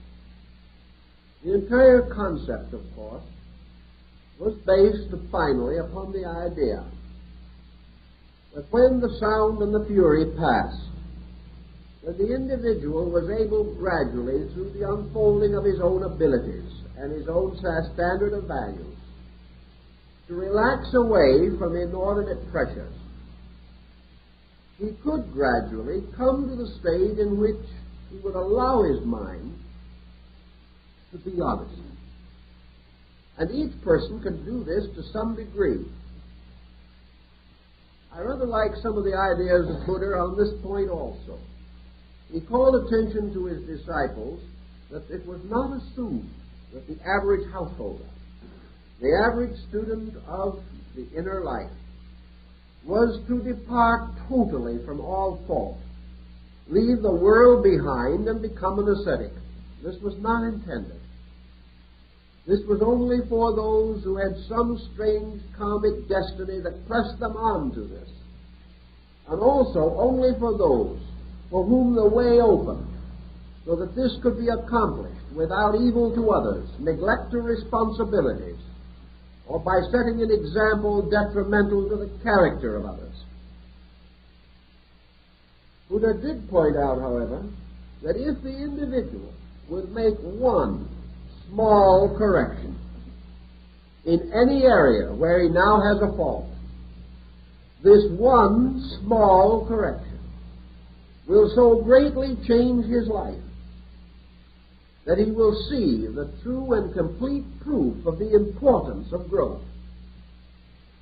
The entire concept, of course, was based finally upon the idea that when the sound and the fury passed, that the individual was able gradually, through the unfolding of his own abilities and his own standard of values, to relax away from inordinate pressures. He could gradually come to the state in which he would allow his mind to be honest. And each person can do this to some degree. I rather like some of the ideas of Buddha on this point also. He called attention to his disciples that it was not assumed that the average householder, the average student of the inner life, was to depart totally from all thought, leave the world behind and become an ascetic. This was not intended. This was only for those who had some strange karmic destiny that pressed them on to this, and also only for those for whom the way opened, so that this could be accomplished without evil to others, neglect to responsibilities, or by setting an example detrimental to the character of others. Buddha did point out, however, that if the individual would make one small correction in any area where he now has a fault, this one small correction will so greatly change his life that he will see the true and complete proof of the importance of growth,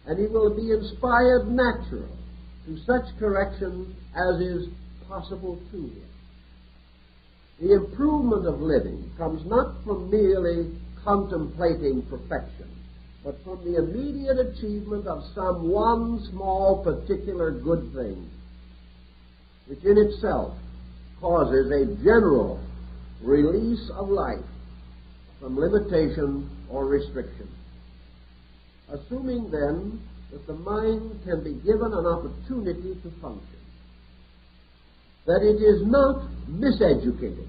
and he will be inspired naturally to such correction as is possible to him. The improvement of living comes not from merely contemplating perfection, but from the immediate achievement of some one small particular good thing, which in itself causes a general release of life from limitation or restriction. Assuming then that the mind can be given an opportunity to function, that it is not miseducated,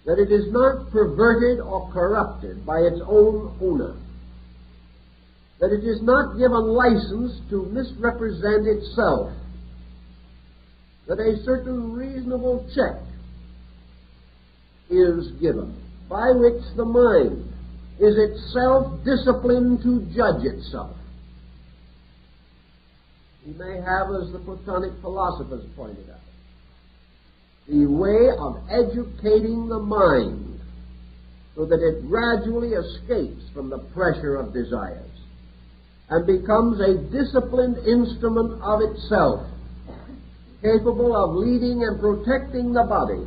that it is not perverted or corrupted by its own owner, that it is not given license to misrepresent itself, that a certain reasonable check is given by which the mind is itself disciplined to judge itself. He may have, as the Platonic philosophers pointed out, the way of educating the mind so that it gradually escapes from the pressure of desires and becomes a disciplined instrument of itself, capable of leading and protecting the body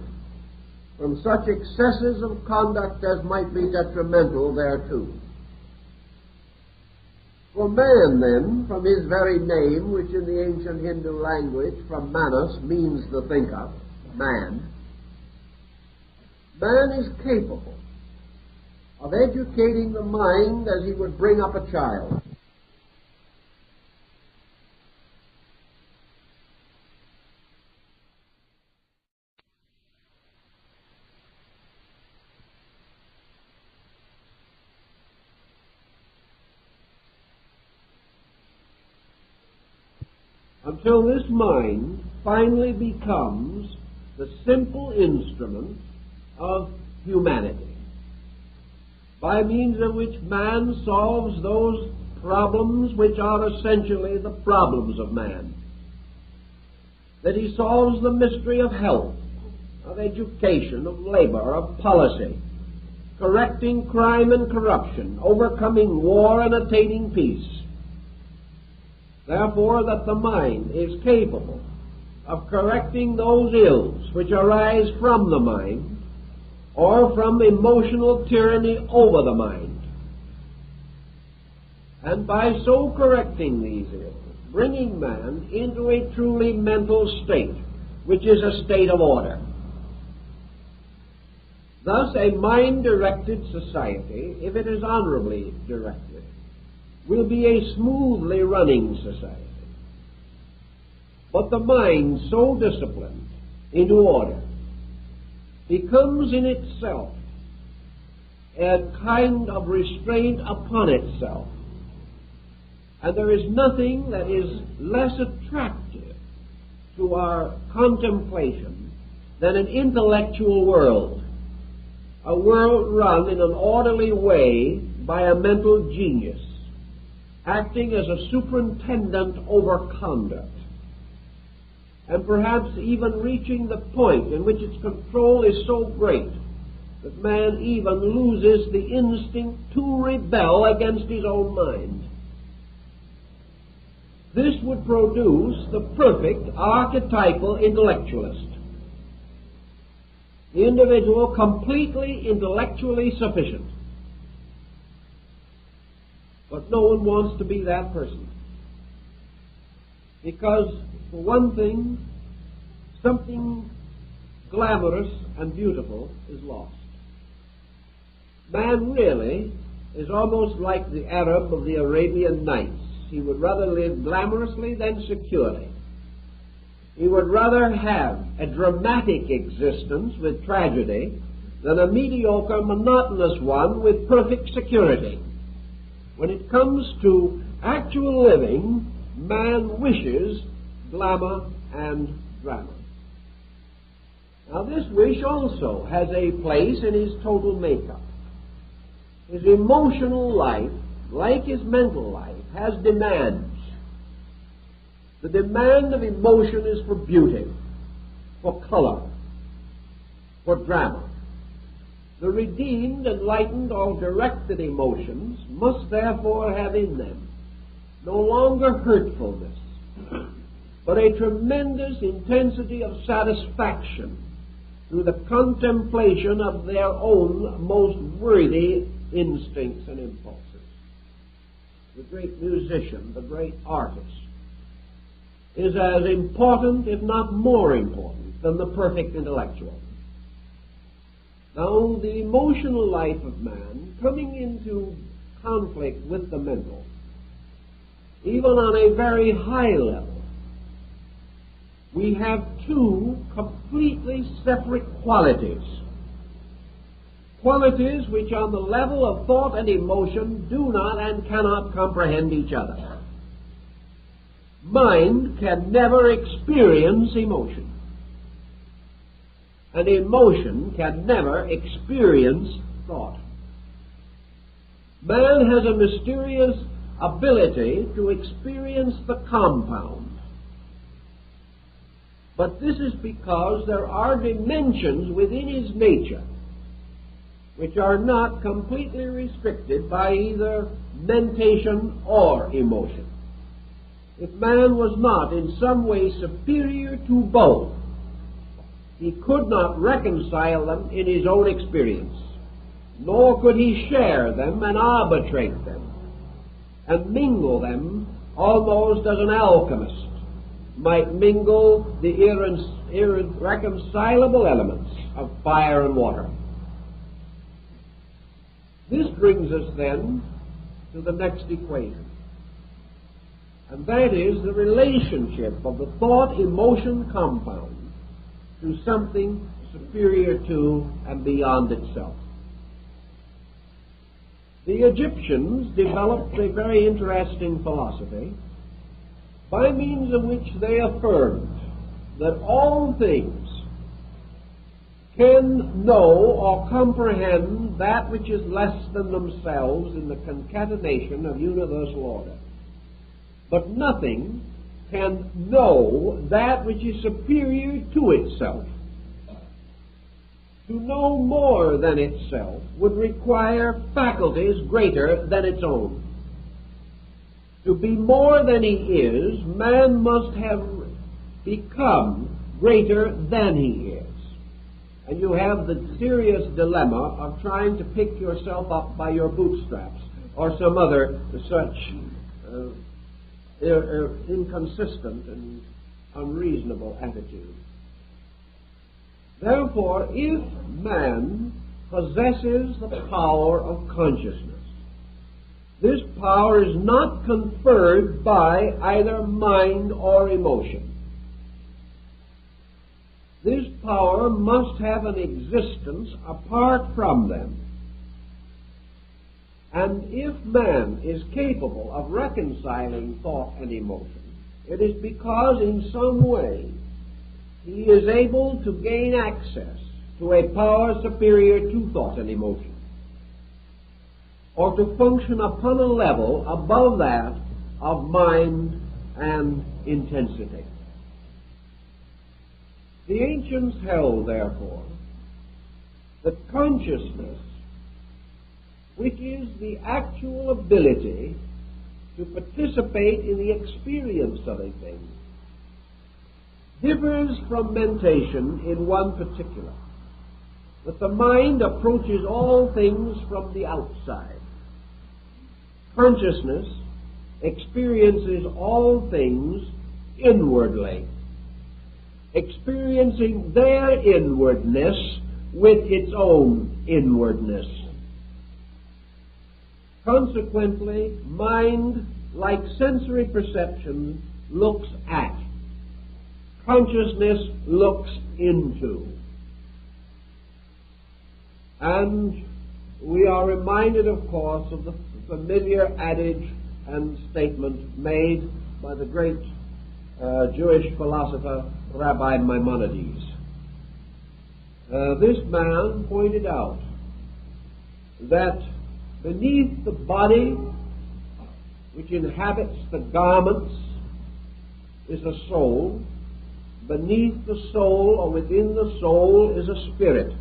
from such excesses of conduct as might be detrimental thereto. For man, then, from his very name, which in the ancient Hindu language, from manas, means the thinker, man is capable of educating the mind as he would bring up a child. Until this mind finally becomes the simple instrument of humanity, by means of which man solves those problems which are essentially the problems of man. That he solves the mystery of health, of education, of labor, of policy, correcting crime and corruption, overcoming war and attaining peace. Therefore, that the mind is capable of correcting those ills which arise from the mind or from emotional tyranny over the mind. And by so correcting these ills, bringing man into a truly mental state, which is a state of order. Thus, a mind-directed society, if it is honorably directed, will be a smoothly running society. But the mind so disciplined into order becomes in itself a kind of restraint upon itself. And there is nothing that is less attractive to our contemplation than an intellectual world, a world run in an orderly way by a mental genius, acting as a superintendent over conduct, and perhaps even reaching the point in which its control is so great that man even loses the instinct to rebel against his own mind. This would produce the perfect archetypal intellectualist, the individual completely intellectually sufficient. But no one wants to be that person, because, for one thing, something glamorous and beautiful is lost. Man really is almost like the Arab of the Arabian Nights. He would rather live glamorously than securely. He would rather have a dramatic existence with tragedy than a mediocre, monotonous one with perfect security. When it comes to actual living, man wishes glamour and drama. Now, this wish also has a place in his total makeup. His emotional life, like his mental life, has demands. The demand of emotion is for beauty, for color, for drama. The redeemed, enlightened, or directed emotions must therefore have in them no longer hurtfulness, but a tremendous intensity of satisfaction through the contemplation of their own most worthy instincts and impulses. The great musician, the great artist, is as important, if not more important, than the perfect intellectual. Now, the emotional life of man, coming into conflict with the mental, even on a very high level, we have two completely separate qualities. Qualities which on the level of thought and emotion do not and cannot comprehend each other. Mind can never experience emotion, and emotion can never experience thought. Man has a mysterious ability to experience the compound, but this is because there are dimensions within his nature which are not completely restricted by either mentation or emotion. If man was not in some way superior to both, he could not reconcile them in his own experience, nor could he share them and arbitrate them and mingle them almost as an alchemist might mingle the irreconcilable elements of fire and water. This brings us then to the next equation, and that is the relationship of the thought-emotion compound to something superior to and beyond itself. The Egyptians developed a very interesting philosophy by means of which they affirmed that all things can know or comprehend that which is less than themselves in the concatenation of universal order. But nothing can know that which is superior to itself. To know more than itself would require faculties greater than its own. To be more than he is, man must have become greater than he is. And you have the serious dilemma of trying to pick yourself up by your bootstraps or some other such inconsistent and unreasonable attitude. Therefore, if man possesses the power of consciousness, this power is not conferred by either mind or emotion. This power must have an existence apart from them. And if man is capable of reconciling thought and emotion, it is because in some way he is able to gain access to a power superior to thought and emotion, or to function upon a level above that of mind and intensity. The ancients held, therefore, that consciousness, which is the actual ability to participate in the experience of a thing, differs from mentation in one particular, that the mind approaches all things from the outside. Consciousness experiences all things inwardly, experiencing their inwardness with its own inwardness. Consequently, mind, like sensory perception, looks at. Consciousness looks into. And we are reminded, of course, of the familiar adage and statement made by the great Jewish philosopher Rabbi Maimonides. This man pointed out that beneath the body which inhabits the garments is a soul. Beneath the soul or within the soul is a spirit.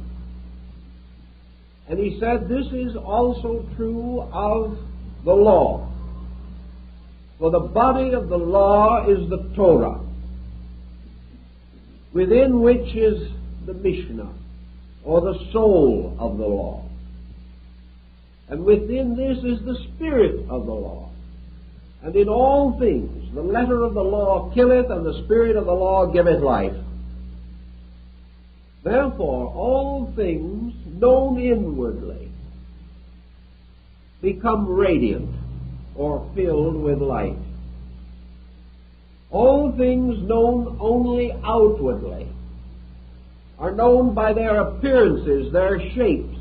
And he said this is also true of the law. For the body of the law is the Torah, within which is the Mishnah, or the soul of the law. And within this is the spirit of the law. And in all things the letter of the law killeth, and the spirit of the law giveth life. Therefore all things known inwardly become radiant or filled with light. All things known only outwardly are known by their appearances, their shapes,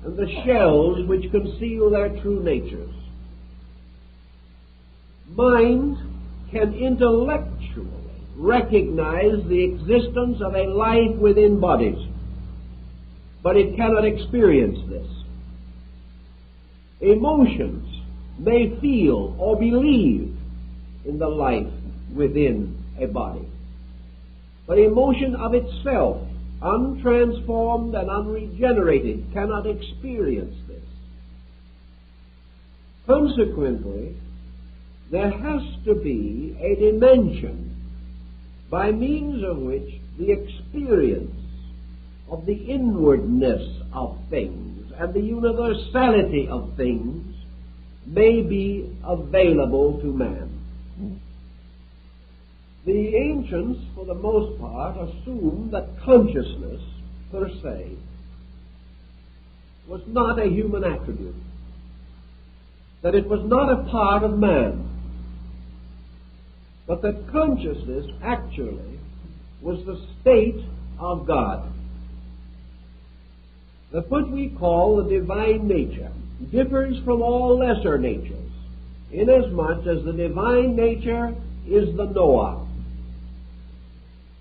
and the shells which conceal their true natures. Mind can intellectually recognize the existence of a life within bodies, but it cannot experience this. Emotions may feel or believe in the life within a body, but emotion of itself, untransformed and unregenerated, cannot experience this. Consequently, there has to be a dimension by means of which the experience of the inwardness of things and the universality of things may be available to man. The ancients, for the most part, assumed that consciousness, per se, was not a human attribute, that it was not a part of man, but that consciousness actually was the state of God. That what we call the divine nature differs from all lesser natures, inasmuch as the divine nature is the knower.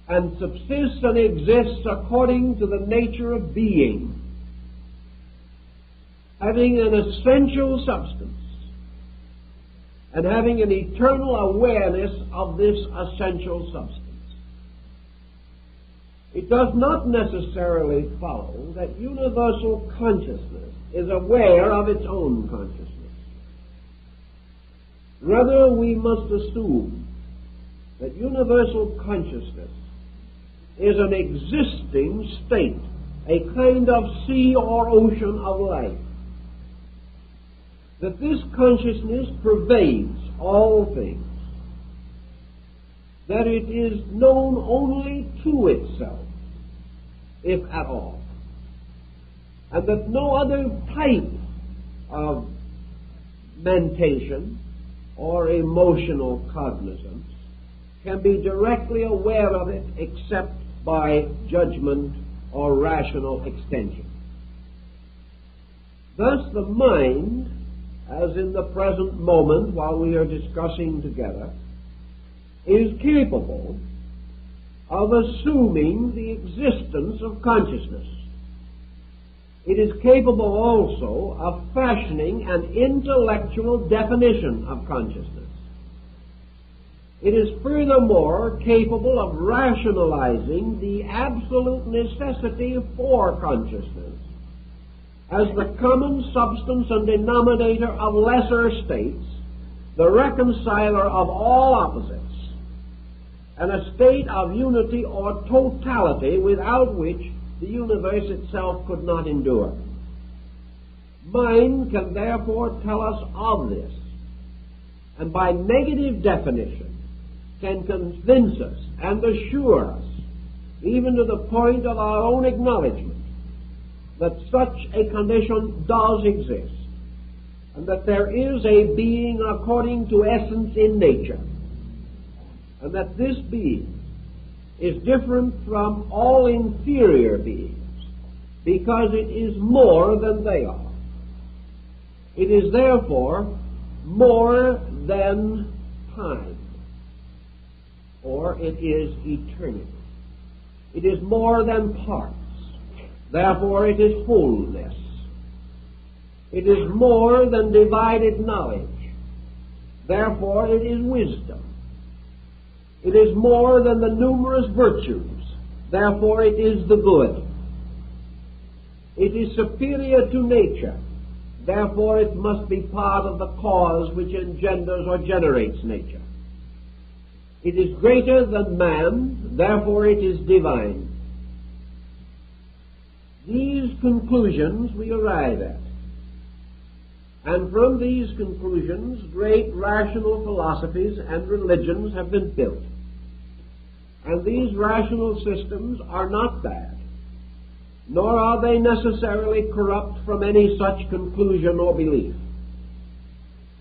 and subsists and exists according to the nature of being, having an essential substance and having an eternal awareness of this essential substance. It does not necessarily follow that universal consciousness is aware of its own consciousness. Rather, we must assume that universal consciousness is an existing state, a kind of sea or ocean of life. That this consciousness pervades all things. That it is known only to itself, if at all. And that no other type of mentation or emotional cognizance can be directly aware of it except by judgment or rational extension. Thus the mind, as in the present moment while we are discussing together, is capable of assuming the existence of consciousness. It is capable also of fashioning an intellectual definition of consciousness. It is furthermore capable of rationalizing the absolute necessity for consciousness as the common substance and denominator of lesser states, the reconciler of all opposites, and a state of unity or totality without which the universe itself could not endure. Mind can therefore tell us of this, and by negative definition can convince us and assure us, even to the point of our own acknowledgement, that such a condition does exist, and that there is a being according to essence in nature, and that this being is different from all inferior beings because it is more than they are. It is therefore more than time, or it is eternity. It is more than parts, therefore it is fullness. It is more than divided knowledge, therefore it is wisdom. It is more than the numerous virtues, therefore it is the good. It is superior to nature, therefore it must be part of the cause which engenders or generates nature. It is greater than man, therefore it is divine. These conclusions we arrive at. And from these conclusions, great rational philosophies and religions have been built. And these rational systems are not bad, nor are they necessarily corrupt from any such conclusion or belief.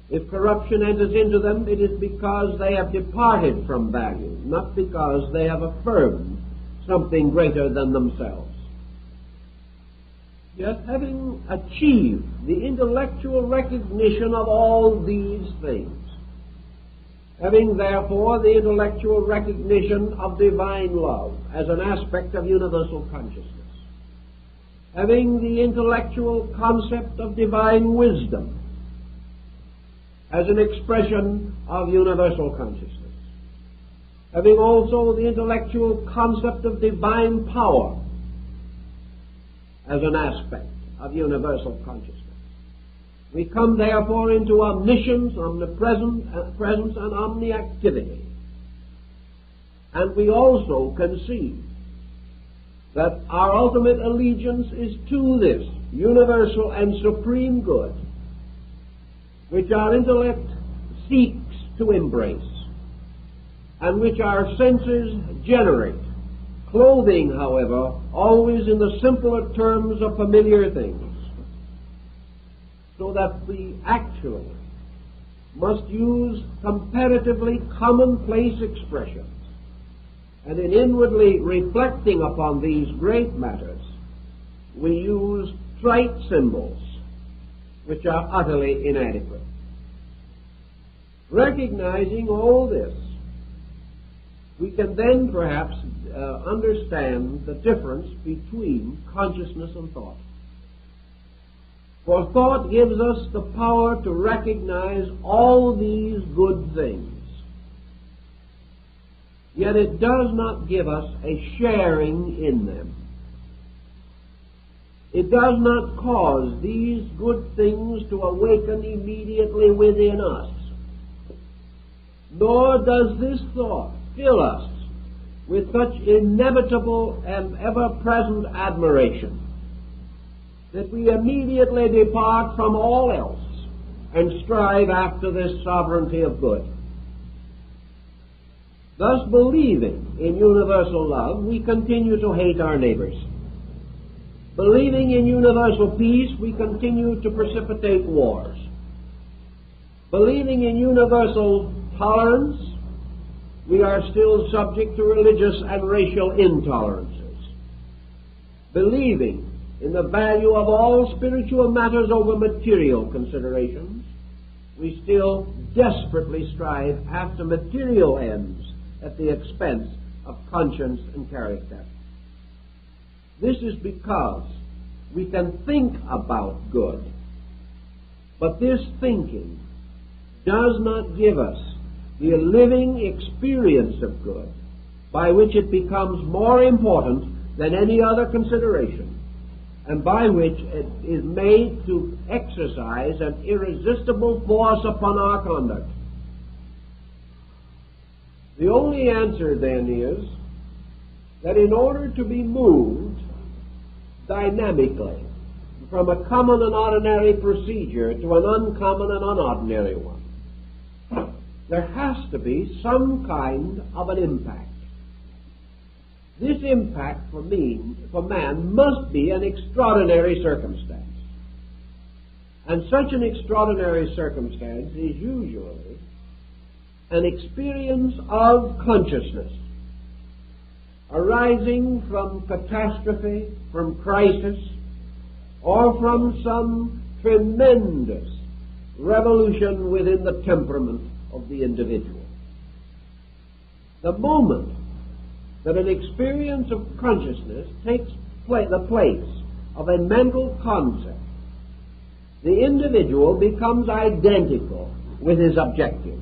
If corruption enters into them, it is because they have departed from value, not because they have affirmed something greater than themselves. Yet, having achieved the intellectual recognition of all these things, having therefore the intellectual recognition of divine love as an aspect of universal consciousness, having the intellectual concept of divine wisdom as an expression of universal consciousness, having also the intellectual concept of divine power as an aspect of universal consciousness. We come therefore into omniscience, omnipresence, and omniactivity. And we also conceive that our ultimate allegiance is to this universal and supreme good, which our intellect seeks to embrace, and which our senses generate, clothing, however, always in the simpler terms of familiar things, so that we actually must use comparatively commonplace expressions, and in inwardly reflecting upon these great matters, we use trite symbols which are utterly inadequate. Recognizing all this, we can then perhaps understand the difference between consciousness and thought. For thought gives us the power to recognize all these good things. Yet it does not give us a sharing in them. It does not cause these good things to awaken immediately within us. Nor does this thought fill us with such inevitable and ever-present admiration that we immediately depart from all else and strive after this sovereignty of good. Thus, believing in universal love, we continue to hate our neighbors. Believing in universal peace, we continue to precipitate wars. Believing in universal tolerance, we are still subject to religious and racial intolerances. Believing in the value of all spiritual matters over material considerations, we still desperately strive after material ends at the expense of conscience and character. This is because we can think about good, but this thinking does not give us the living experience of good by which it becomes more important than any other consideration, and by which it is made to exercise an irresistible force upon our conduct. The only answer then is that in order to be moved dynamically from a common and ordinary procedure to an uncommon and unordinary one, there has to be some kind of an impact. This impact for man must be an extraordinary circumstance. And such an extraordinary circumstance is usually an experience of consciousness arising from catastrophe, from crisis, or from some tremendous revolution within the temperament of the individual. The moment that an experience of consciousness takes the place of a mental concept, the individual becomes identical with his objective.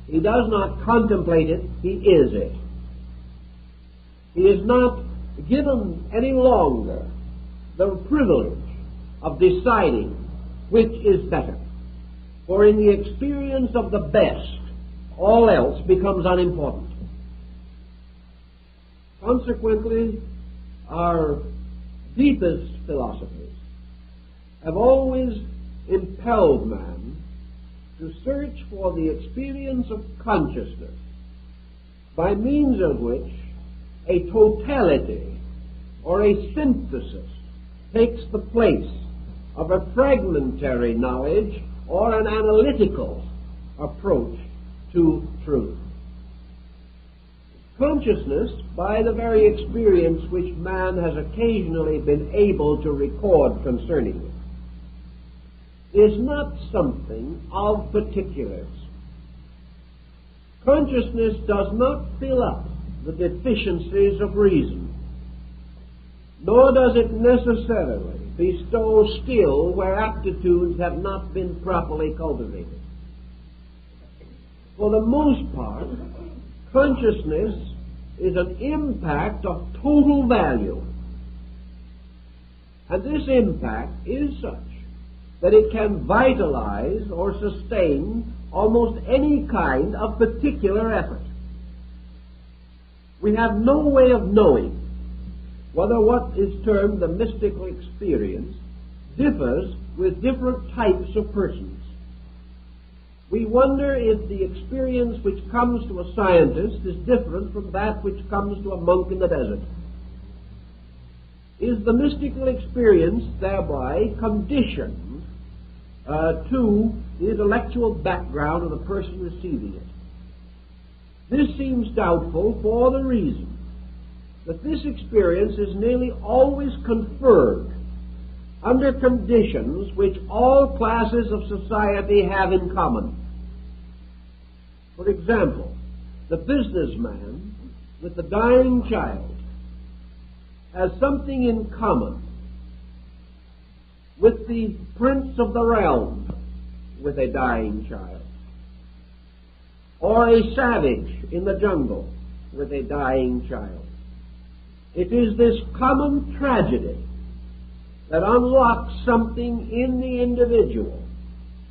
He does not contemplate it, he is it. He is not given any longer the privilege of deciding which is better. For in the experience of the best, all else becomes unimportant. Consequently, our deepest philosophies have always impelled man to search for the experience of consciousness by means of which a totality or a synthesis takes the place of a fragmentary knowledge or an analytical approach to truth. Consciousness, by the very experience which man has occasionally been able to record concerning it, is not something of particulars. Consciousness does not fill up the deficiencies of reason, nor does it necessarily bestow skill where aptitudes have not been properly cultivated. For the most part, consciousness is an impact of total value. And this impact is such that it can vitalize or sustain almost any kind of particular effort. We have no way of knowing whether what is termed the mystical experience differs with different types of persons. We wonder if the experience which comes to a scientist is different from that which comes to a monk in the desert. Is the mystical experience thereby conditioned to the intellectual background of the person receiving it? This seems doubtful for the reason that this experience is nearly always conferred under conditions which all classes of society have in common. For example, the businessman with the dying child has something in common with the prince of the realm with a dying child, or a savage in the jungle with a dying child. It is this common tragedy that unlocks something in the individual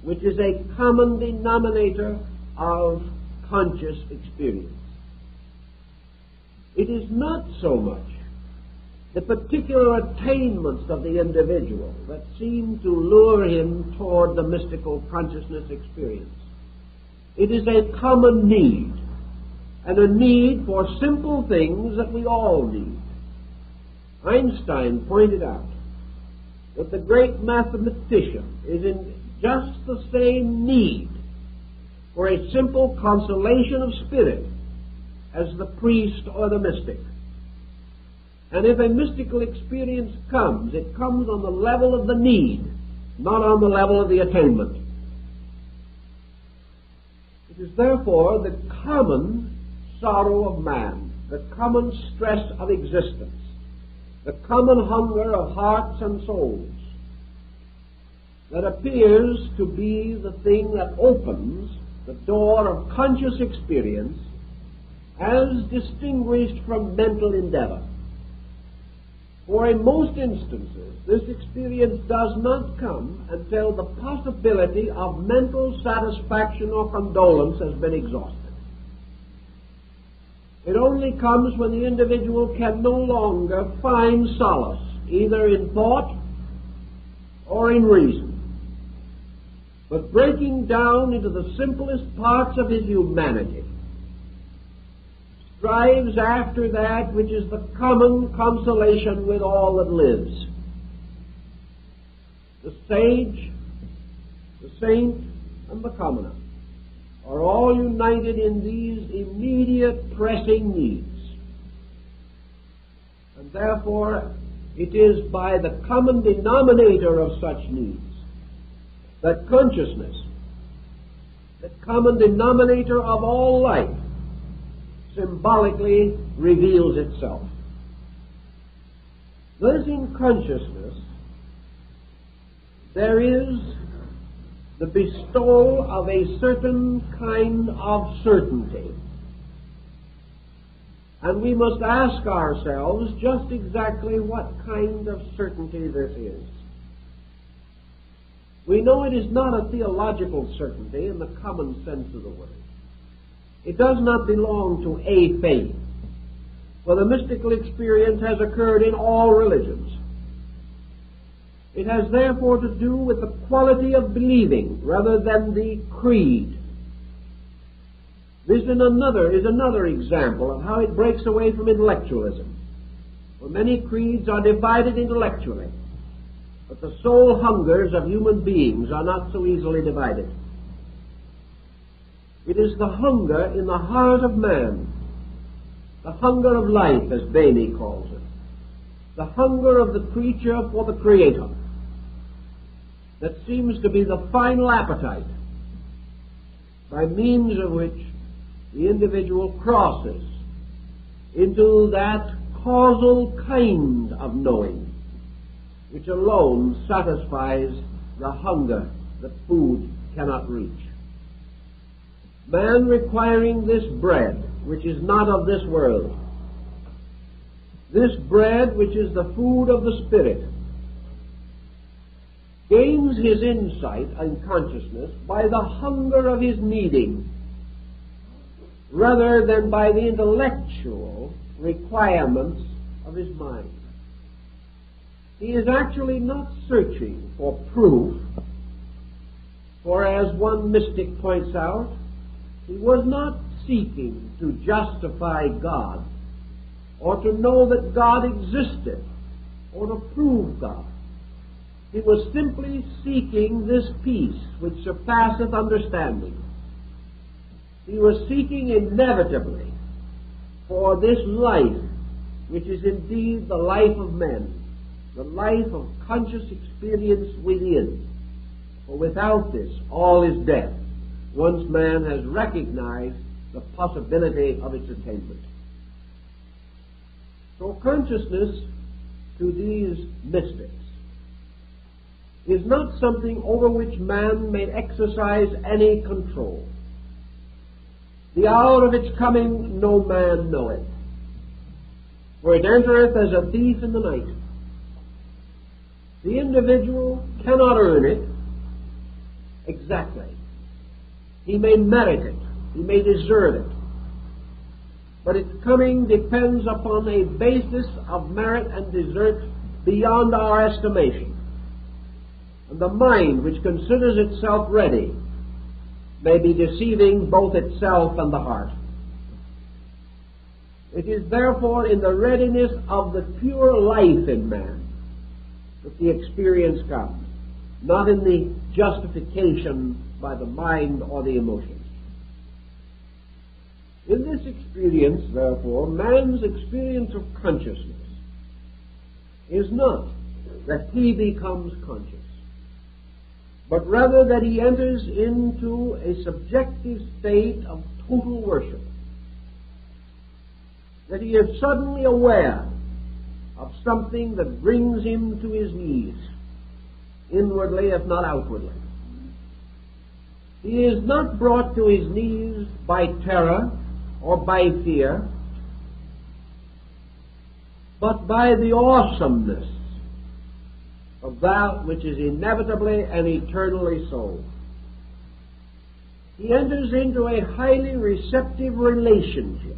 which is a common denominator of conscious experience. It is not so much the particular attainments of the individual that seem to lure him toward the mystical consciousness experience. It is a common need, and a need for simple things that we all need. Einstein pointed out that the great mathematician is in just the same need for a simple consolation of spirit as the priest or the mystic. And if a mystical experience comes, it comes on the level of the need, not on the level of the attainment. It is therefore the common sorrow of man, the common stress of existence, the common hunger of hearts and souls that appears to be the thing that opens the door of conscious experience as distinguished from mental endeavor. For in most instances, this experience does not come until the possibility of mental satisfaction or condolence has been exhausted. It only comes when the individual can no longer find solace, either in thought or in reason, but breaking down into the simplest parts of his humanity, strives after that which is the common consolation with all that lives. The sage, the saint, and the commoner are all united in these immediate pressing needs. And therefore, it is by the common denominator of such needs that consciousness, the common denominator of all life, symbolically reveals itself. Thus, in consciousness, there is the bestowal of a certain kind of certainty. And we must ask ourselves just exactly what kind of certainty this is. We know it is not a theological certainty in the common sense of the word. It does not belong to a faith, for the mystical experience has occurred in all religions. It has therefore to do with the quality of believing rather than the creed. This is another example of how it breaks away from intellectualism. For many creeds are divided intellectually, but the soul hungers of human beings are not so easily divided. It is the hunger in the heart of man, the hunger of life, as Bainey calls it, the hunger of the creature for the Creator, that seems to be the final appetite by means of which the individual crosses into that causal kind of knowing which alone satisfies the hunger that food cannot reach. Man requiring this bread, which is not of this world, this bread which is the food of the Spirit, gains his insight and consciousness by the hunger of his needing, rather than by the intellectual requirements of his mind. He is actually not searching for proof, for as one mystic points out, he was not seeking to justify God, or to know that God existed, or to prove God. He was simply seeking this peace which surpasseth understanding. He was seeking inevitably for this life, which is indeed the life of men, the life of conscious experience within. For without this, all is death, once man has recognized the possibility of its attainment. So consciousness to these mystics is not something over which man may exercise any control. The hour of its coming no man knoweth, for it entereth as a thief in the night. The individual cannot earn it exactly. He may merit it, he may deserve it, but its coming depends upon a basis of merit and desert beyond our estimation. And the mind which considers itself ready may be deceiving both itself and the heart. It is therefore in the readiness of the pure life in man that the experience comes, not in the justification by the mind or the emotions. In this experience, therefore, man's experience of consciousness is not that he becomes conscious, but rather that he enters into a subjective state of total worship, that he is suddenly aware of something that brings him to his knees, inwardly if not outwardly. He is not brought to his knees by terror or by fear, but by the awesomeness of that which is inevitably and eternally so. He enters into a highly receptive relationship,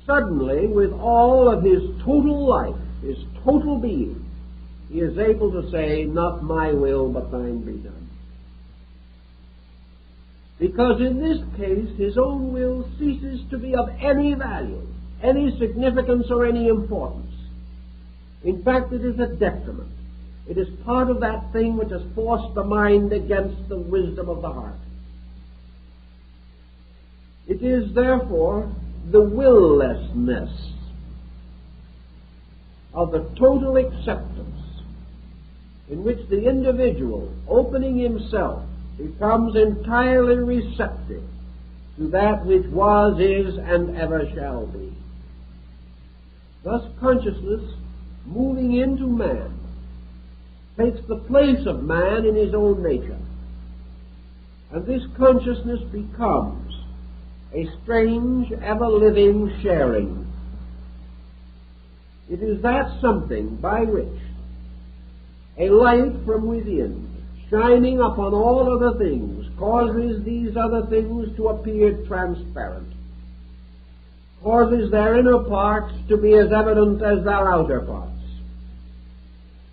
suddenly, with all of his total life, his total being. He is able to say, not my will, but thine be done. Because in this case, his own will ceases to be of any value, any significance, or any importance. In fact, it is a detriment. It is part of that thing which has forced the mind against the wisdom of the heart. It is, therefore, the willlessness of the total acceptance in which the individual, opening himself, becomes entirely receptive to that which was, is, and ever shall be. Thus consciousness, moving into man, takes the place of man in his own nature. And this consciousness becomes a strange, ever-living sharing. It is that something by which a light from within, shining upon all other things, causes these other things to appear transparent, causes their inner parts to be as evident as their outer parts,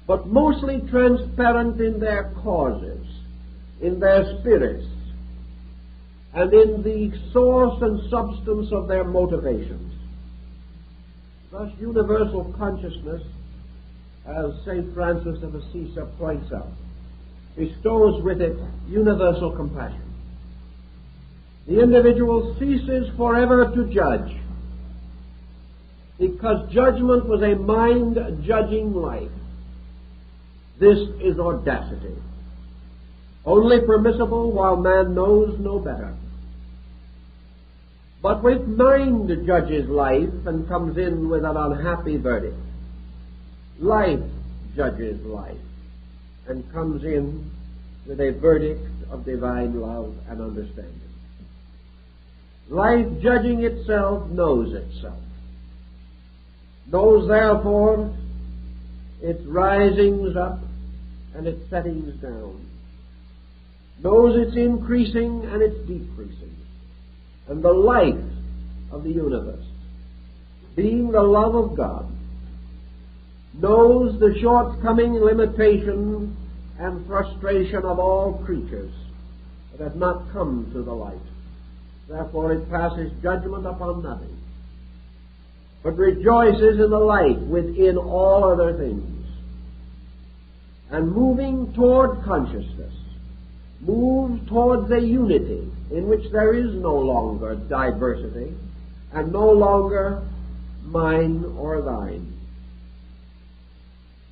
but mostly transparent in their causes, in their spirits, and in the source and substance of their motivations. Thus universal consciousness, as St. Francis of Assisi points out, bestows with it universal compassion. The individual ceases forever to judge, because judgment was a mind-judging life. This is audacity, only permissible while man knows no better. But when mind judges life and comes in with an unhappy verdict, life judges life and comes in with a verdict of divine love and understanding. Life, judging itself, knows itself, knows therefore its risings up and its settings down, knows its increasing and its decreasing, and the life of the universe, being the love of God, knows the shortcoming, limitation, and frustration of all creatures that have not come to the light. Therefore it passes judgment upon nothing, but rejoices in the light within all other things. And moving toward consciousness, moves towards a unity in which there is no longer diversity and no longer mine or thine.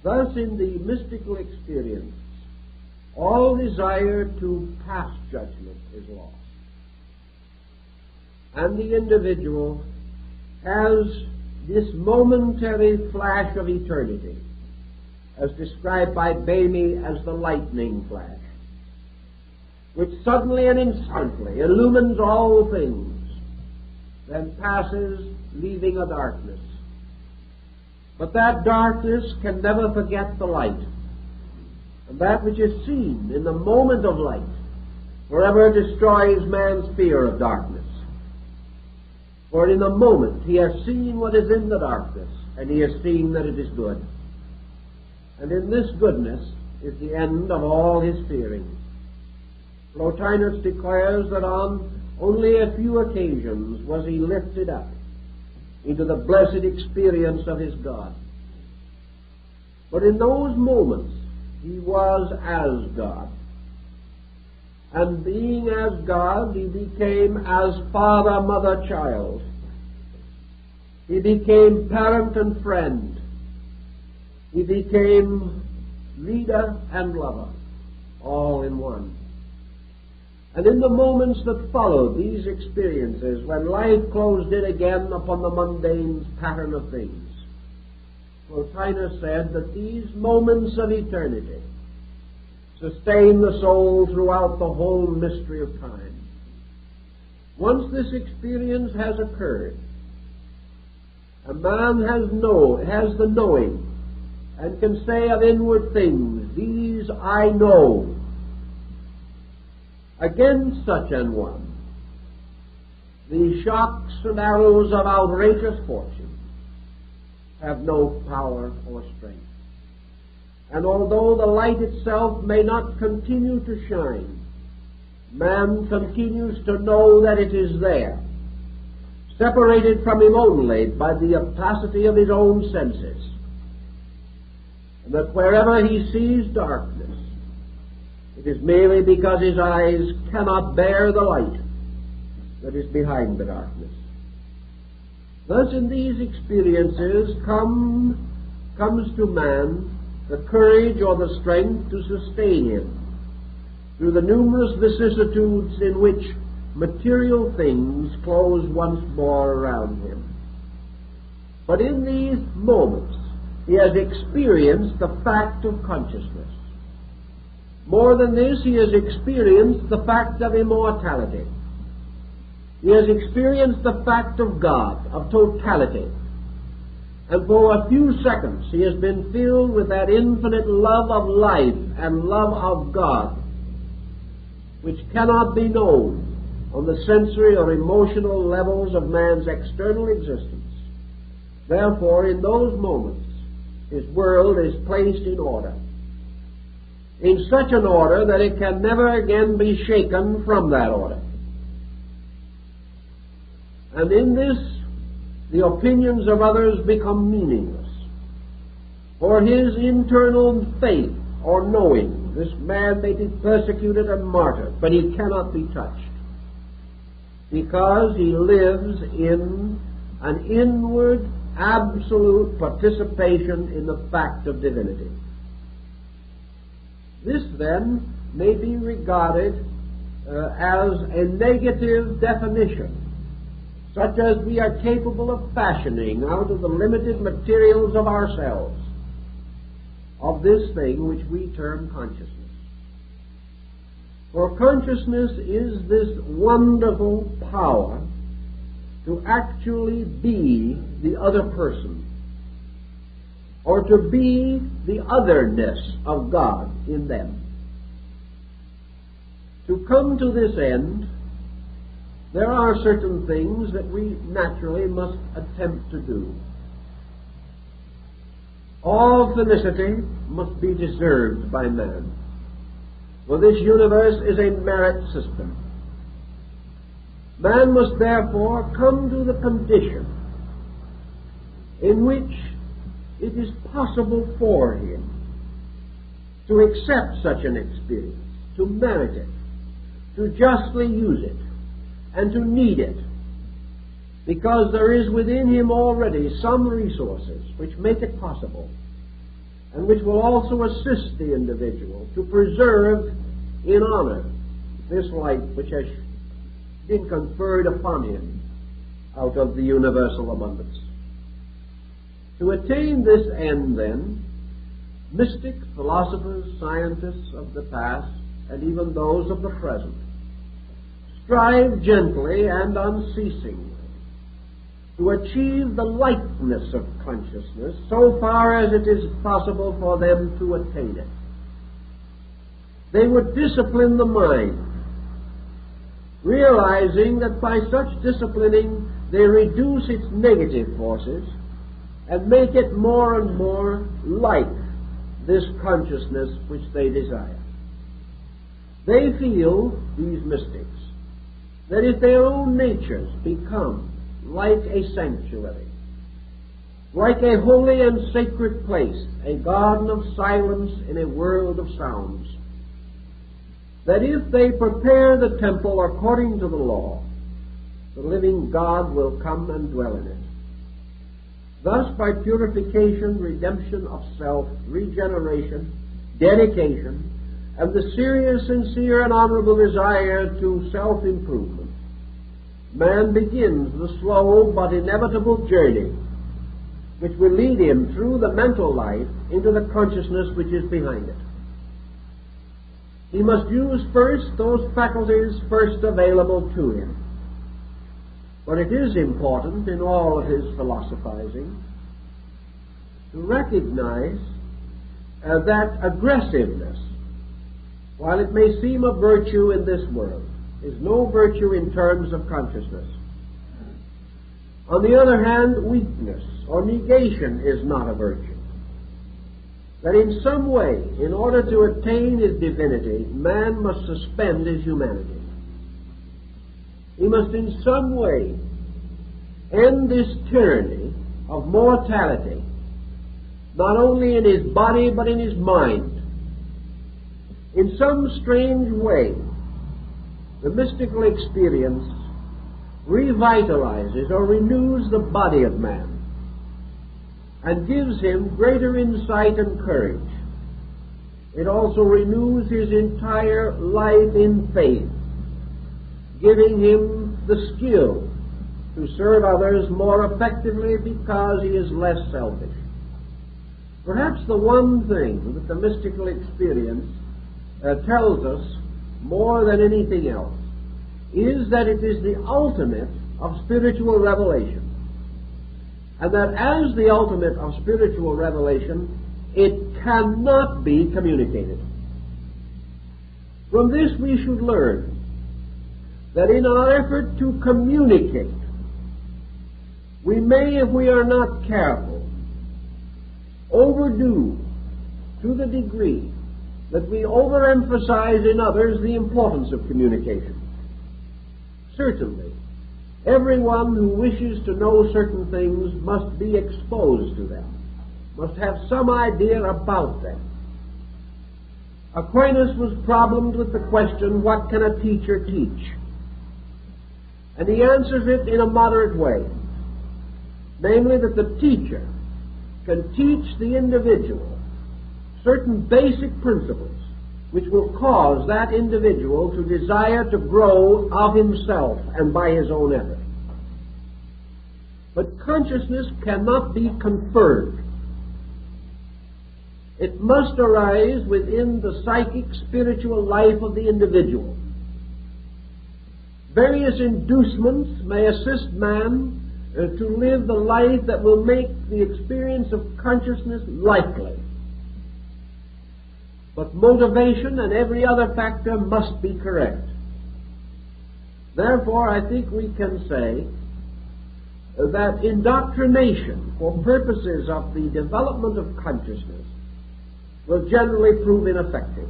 Thus, in the mystical experience, all desire to pass judgment is lost, and the individual has this momentary flash of eternity, as described by Bamey as the lightning flash, which suddenly and instantly illumines all things, then passes, leaving a darkness. But that darkness can never forget the light. And that which is seen in the moment of light forever destroys man's fear of darkness. For in a moment he has seen what is in the darkness, and he has seen that it is good. And in this goodness is the end of all his fearing. Plotinus declares that on only a few occasions was he lifted up into the blessed experience of his God. But in those moments he was as God. And being as God, he became as father, mother, child. He became parent and friend. He became leader and lover, all in one. And in the moments that followed these experiences, when life closed in again upon the mundane pattern of things, Plotinus said that these moments of eternity sustain the soul throughout the whole mystery of time. Once this experience has occurred, a man has the knowing and can say of inward things, "These I know." Against such an one, the shocks and arrows of outrageous fortune have no power or strength. And although the light itself may not continue to shine, man continues to know that it is there, separated from him only by the opacity of his own senses, and that wherever he sees darkness, it is merely because his eyes cannot bear the light that is behind the darkness. Thus in these experiences comes to man the courage or the strength to sustain him through the numerous vicissitudes in which material things close once more around him. But in these moments he has experienced the fact of consciousness. More than this, he has experienced the fact of immortality. He has experienced the fact of God, of totality. And for a few seconds he has been filled with that infinite love of life and love of God, which cannot be known on the sensory or emotional levels of man's external existence. Therefore, in those moments, his world is placed in order, in such an order that it can never again be shaken from that order. And in this, the opinions of others become meaningless. For his internal faith or knowing, this man may be persecuted and martyred, but he cannot be touched, because he lives in an inward, absolute participation in the fact of divinity. This, then, may be regarded as a negative definition, such as we are capable of fashioning out of the limited materials of ourselves, of this thing which we term consciousness. For consciousness is this wonderful power to actually be the other person, or to be the otherness of God in them. To come to this end, there are certain things that we naturally must attempt to do. All felicity must be deserved by man, for this universe is a merit system. Man must therefore come to the condition in which it is possible for him to accept such an experience, to merit it, to justly use it, and to need it, because there is within him already some resources which make it possible, and which will also assist the individual to preserve in honor this light which has been conferred upon him out of the universal abundance. To attain this end, then, mystics, philosophers, scientists of the past, and even those of the present, strive gently and unceasingly to achieve the likeness of consciousness so far as it is possible for them to attain it. They would discipline the mind, realizing that by such disciplining they reduce its negative forces and make it more and more like this consciousness which they desire. They feel, these mystics, that if their own natures become like a sanctuary, like a holy and sacred place, a garden of silence in a world of sounds, that if they prepare the temple according to the law, the living God will come and dwell in it. Thus, by purification, redemption of self, regeneration, dedication, and the serious, sincere, and honorable desire to self-improvement, man begins the slow but inevitable journey which will lead him through the mental life into the consciousness which is behind it. He must use first those faculties first available to him. But it is important in all of his philosophizing to recognize that aggressiveness, while it may seem a virtue in this world, is no virtue in terms of consciousness. On the other hand, weakness or negation is not a virtue. That in some way, in order to attain his divinity, man must suspend his humanity. He must in some way end this tyranny of mortality, not only in his body but in his mind. In some strange way, the mystical experience revitalizes or renews the body of man and gives him greater insight and courage. It also renews his entire life in faith, giving him the skill to serve others more effectively because he is less selfish. Perhaps the one thing that the mystical experience tells us more than anything else is that it is the ultimate of spiritual revelation, and that as the ultimate of spiritual revelation, it cannot be communicated. From this we should learn that in our effort to communicate, we may, if we are not careful, overdo to the degree that we overemphasize in others the importance of communication. Certainly, everyone who wishes to know certain things must be exposed to them, must have some idea about them. Aquinas was problemed with the question, what can a teacher teach? And he answers it in a moderate way, namely that the teacher can teach the individual certain basic principles which will cause that individual to desire to grow of himself and by his own effort. But consciousness cannot be conferred. It must arise within the psychic, spiritual life of the individual. Various inducements may assist man to live the life that will make the experience of consciousness likely. But motivation and every other factor must be correct. Therefore, I think we can say that indoctrination for purposes of the development of consciousness will generally prove ineffective.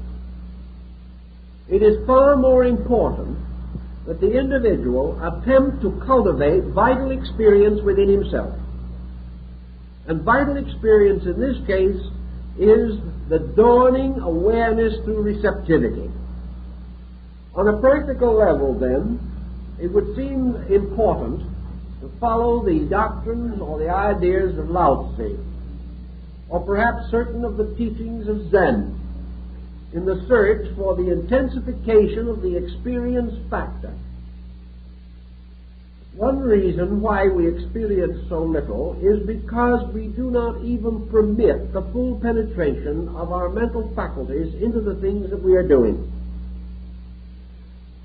It is far more important that the individual attempt to cultivate vital experience within himself. And vital experience in this case is the dawning awareness through receptivity. On a practical level, then, it would seem important to follow the doctrines or the ideas of Lao Tzu, or perhaps certain of the teachings of Zen, in the search for the intensification of the experience factor. One reason why we experience so little is because we do not even permit the full penetration of our mental faculties into the things that we are doing.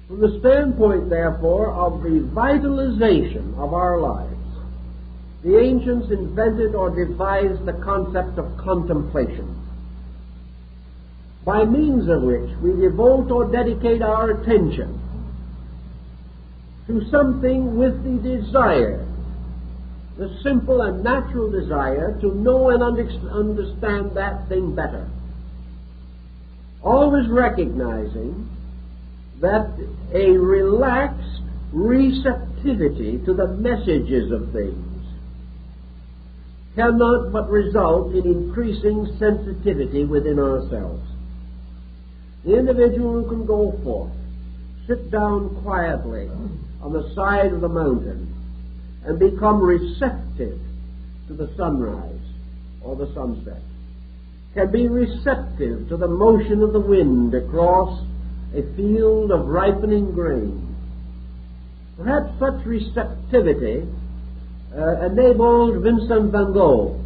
From the standpoint, therefore, of the vitalization of our lives, the ancients invented or devised the concept of contemplation, by means of which we devote or dedicate our attention to something with the desire, the simple and natural desire to know and understand that thing better. Always recognizing that a relaxed receptivity to the messages of things cannot but result in increasing sensitivity within ourselves. The individual who can go forth, sit down quietly on the side of the mountain and become receptive to the sunrise or the sunset, can be receptive to the motion of the wind across a field of ripening grain. Perhaps such receptivity enabled Vincent van Gogh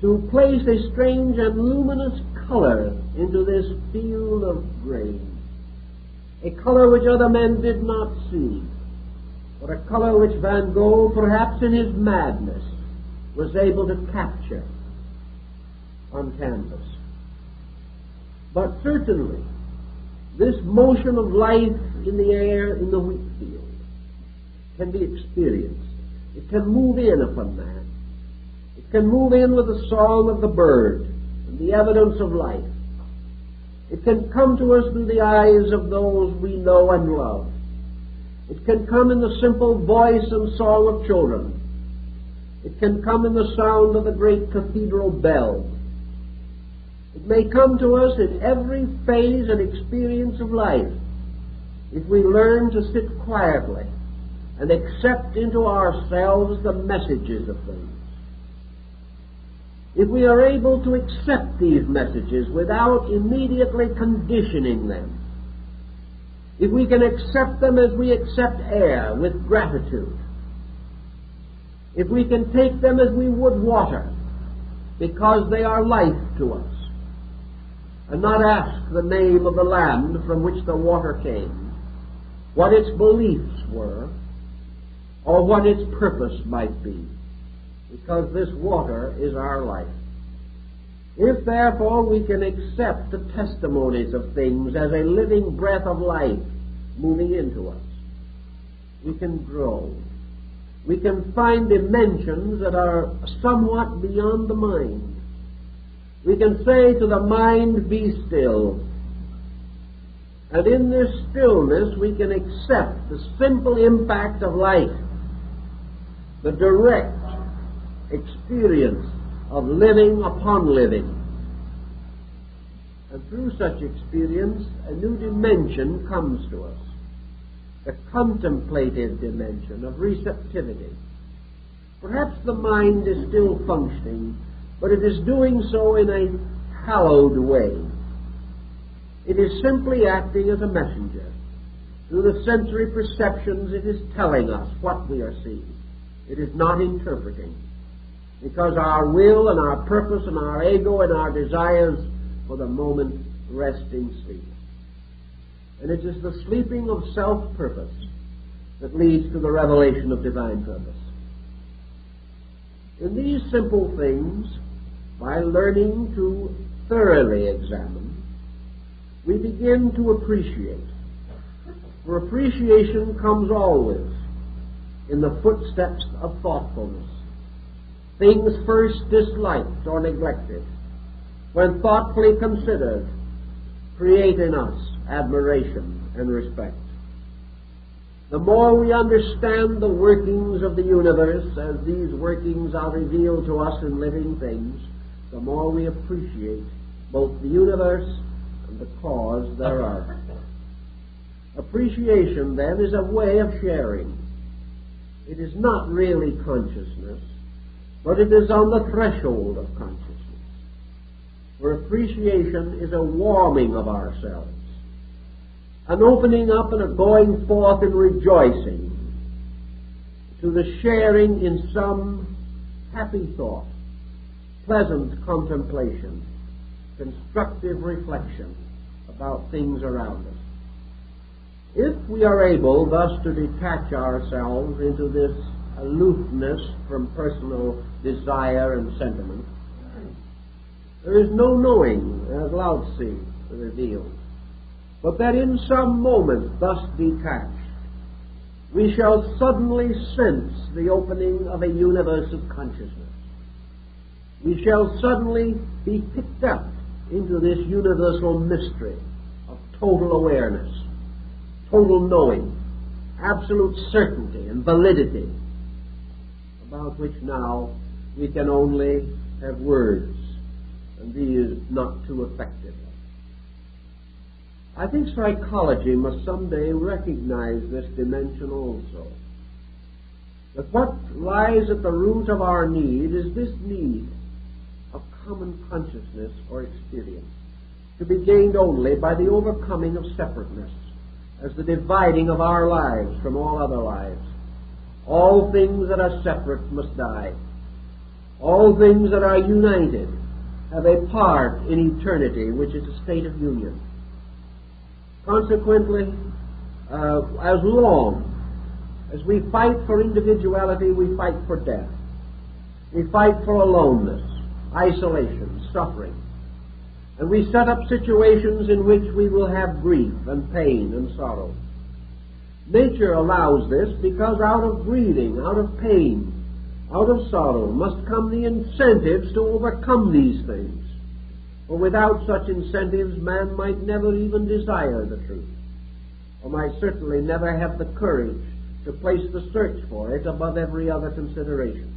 to place a strange and luminous color into this field of grain, a color which other men did not see, but a color which Van Gogh, perhaps in his madness, was able to capture on canvas. But certainly, this motion of life in the air in the wheat field can be experienced. It can move in upon man. It can move in with the song of the bird and the evidence of life. It can come to us through the eyes of those we know and love. It can come in the simple voice and song of children. It can come in the sound of the great cathedral bell. It may come to us in every phase and experience of life if we learn to sit quietly and accept into ourselves the messages of things. If we are able to accept these messages without immediately conditioning them, if we can accept them as we accept air with gratitude, if we can take them as we would water because they are life to us, and not ask the name of the land from which the water came, what its beliefs were, or what its purpose might be, because this water is our life. If, therefore, we can accept the testimonies of things as a living breath of life moving into us, we can grow. We can find dimensions that are somewhat beyond the mind. We can say to the mind, be still. And in this stillness we can accept the simple impact of life, the direct experience of living upon living. And through such experience, a new dimension comes to us, the contemplative dimension of receptivity. Perhaps the mind is still functioning, but it is doing so in a hallowed way. It is simply acting as a messenger. Through the sensory perceptions, it is telling us what we are seeing. It is not interpreting, because our will and our purpose and our ego and our desires for the moment rest in sleep. And it is the sleeping of self-purpose that leads to the revelation of divine purpose. In these simple things, by learning to thoroughly examine, we begin to appreciate. For appreciation comes always in the footsteps of thoughtfulness. Things first disliked or neglected, when thoughtfully considered, create in us admiration and respect. The more we understand the workings of the universe, as these workings are revealed to us in living things, the more we appreciate both the universe and the cause thereof. Appreciation, then, is a way of sharing. It is not really consciousness, but it is on the threshold of consciousness. For appreciation is a warming of ourselves, an opening up and a going forth in rejoicing to the sharing in some happy thought, pleasant contemplation, constructive reflection about things around us. If we are able thus to detach ourselves into this aloofness from personal desire and sentiment, there is no knowing, as Lao Tzu revealed, but that in some moment thus detached, we shall suddenly sense the opening of a universal consciousness. We shall suddenly be picked up into this universal mystery of total awareness, total knowing, absolute certainty and validity, about which now we can only have words, and these not too effectively. I think psychology must someday recognize this dimension also. That what lies at the root of our need is this need of common consciousness or experience, to be gained only by the overcoming of separateness, as the dividing of our lives from all other lives. All things that are separate must die. All things that are united have a part in eternity, which is a state of union. Consequently, as long as we fight for individuality, we fight for death. We fight for aloneness, isolation, suffering. And we set up situations in which we will have grief and pain and sorrow. Nature allows this because out of grieving, out of pain, out of sorrow must come the incentives to overcome these things. For without such incentives, man might never even desire the truth, or might certainly never have the courage to place the search for it above every other consideration.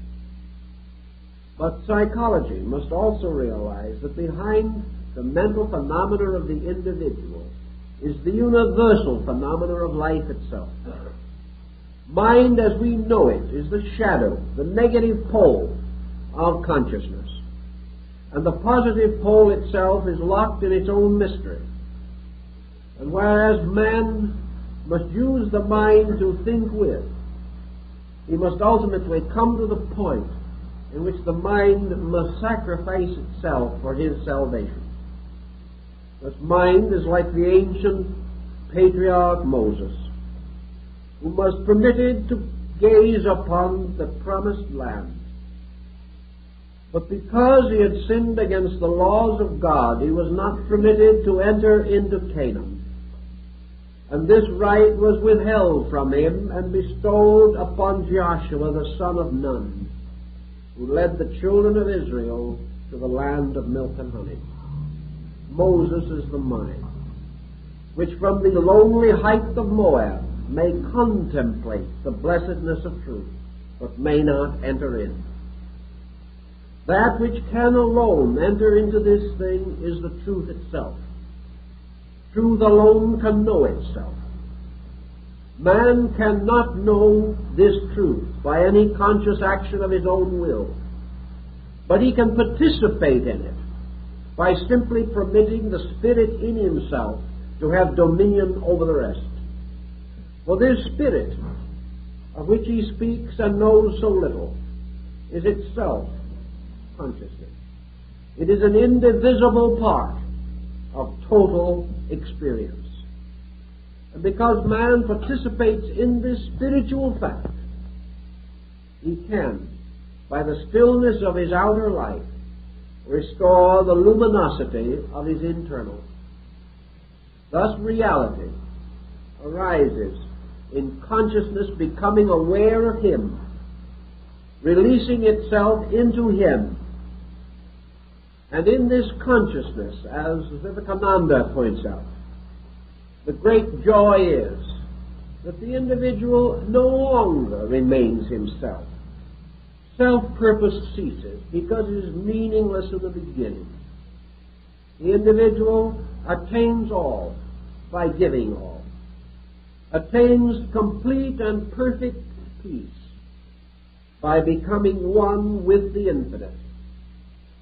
But psychology must also realize that behind the mental phenomena of the individual is the universal phenomena of life itself. Mind as we know it is the shadow, the negative pole of consciousness. And the positive pole itself is locked in its own mystery. And whereas man must use the mind to think with, he must ultimately come to the point in which the mind must sacrifice itself for his salvation. This mind is like the ancient patriarch Moses, who was permitted to gaze upon the promised land. But because he had sinned against the laws of God, he was not permitted to enter into Canaan. And this right was withheld from him and bestowed upon Joshua the son of Nun, who led the children of Israel to the land of milk and honey. Moses is the mind, which from the lonely height of Moab may contemplate the blessedness of truth, but may not enter in. That which can alone enter into this thing is the truth itself. Truth alone can know itself. Man cannot know this truth by any conscious action of his own will, but he can participate in it by simply permitting the Spirit in himself to have dominion over the rest. For this Spirit, of which he speaks and knows so little, is itself consciousness. It is an indivisible part of total experience. And because man participates in this spiritual fact, he can, by the stillness of his outer life, restore the luminosity of his internal. Thus reality arises in consciousness becoming aware of him, releasing itself into him. And in this consciousness, as Vivekananda points out, the great joy is that the individual no longer remains himself. Self-purpose ceases because it is meaningless in the beginning. The individual attains all by giving all, attains complete and perfect peace by becoming one with the infinite,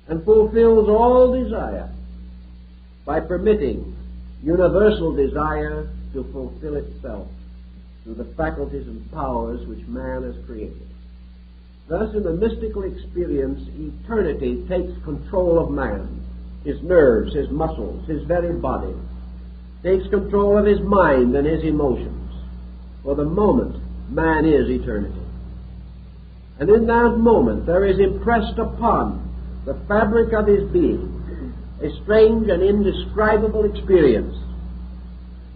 and fulfills all desire by permitting universal desire to fulfill itself. through the faculties and powers which man has created. Thus, in the mystical experience, eternity takes control of man, his nerves, his muscles, his very body, takes control of his mind and his emotions. For the moment, man is eternity. And in that moment, there is impressed upon the fabric of his being a strange and indescribable experience.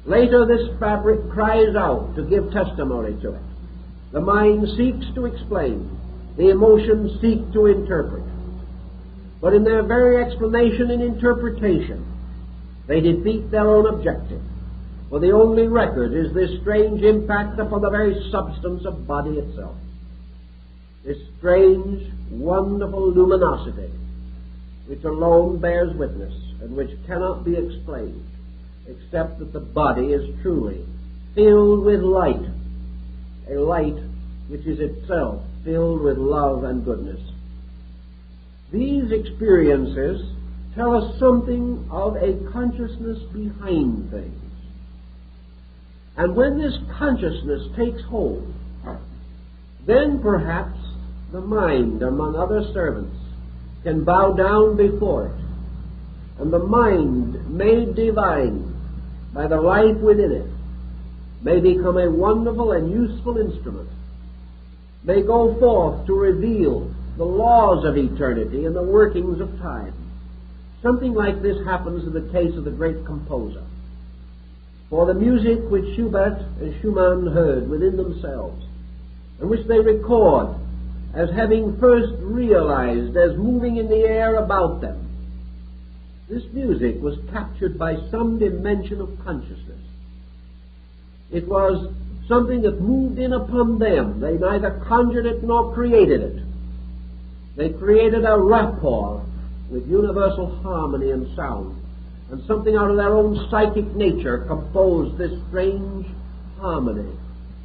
Later, this fabric cries out to give testimony to it. The mind seeks to explain. The emotions seek to interpret. But in their very explanation and interpretation, they defeat their own objective. For the only record is this strange impact upon the very substance of body itself. This strange, wonderful luminosity, which alone bears witness and which cannot be explained, except that the body is truly filled with light, a light which is itself filled with love and goodness. These experiences tell us something of a consciousness behind things. And when this consciousness takes hold, then perhaps the mind, among other servants, can bow down before it, and the mind, made divine by the life within it, may become a wonderful and useful instrument, may go forth to reveal the laws of eternity and the workings of time. Something like this happens in the case of the great composer. For the music which Schubert and Schumann heard within themselves, and which they record as having first realized as moving in the air about them, this music was captured by some dimension of consciousness. It was something that moved in upon them. They neither conjured it nor created it. They created a rapport with universal harmony and sound, and something out of their own psychic nature composed this strange harmony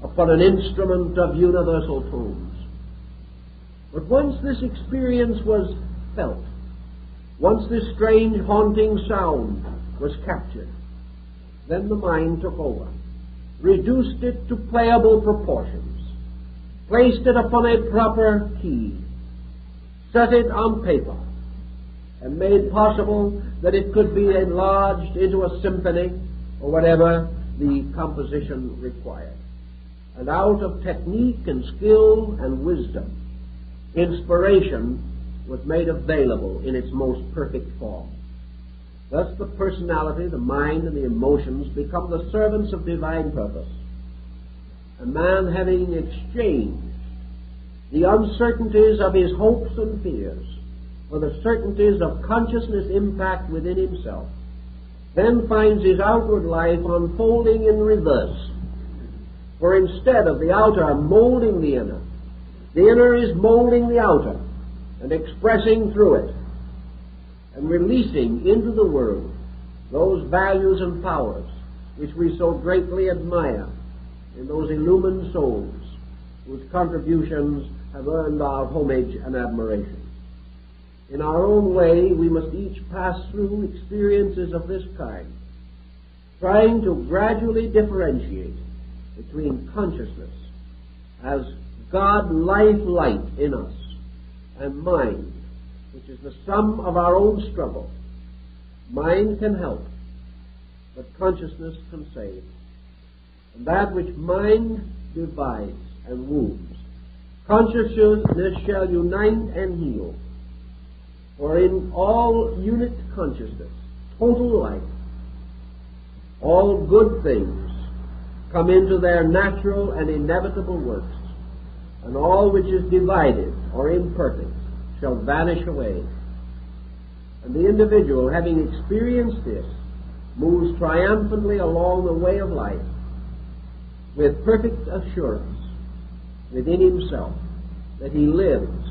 upon an instrument of universal tones. But once this experience was felt, once this strange haunting sound was captured, then the mind took over, reduced it to playable proportions, placed it upon a proper key, set it on paper, and made possible that it could be enlarged into a symphony or whatever the composition required. And out of technique and skill and wisdom, inspiration was made available in its most perfect form. Thus the personality, the mind, and the emotions become the servants of divine purpose. A man having exchanged the uncertainties of his hopes and fears for the certainties of consciousness impact within himself, then finds his outward life unfolding in reverse. For instead of the outer molding the inner is molding the outer and expressing through it and releasing into the world those values and powers which we so greatly admire in those illumined souls whose contributions have earned our homage and admiration. In our own way, we must each pass through experiences of this kind, trying to gradually differentiate between consciousness as God light in us and mind, which is the sum of our own struggle. Mind can help, but consciousness can save. And that which mind divides and wounds, consciousness shall unite and heal. For in all unit consciousness, total life, all good things come into their natural and inevitable works, and all which is divided or imperfect shall vanish away. And the individual, having experienced this, moves triumphantly along the way of life with perfect assurance within himself that he lives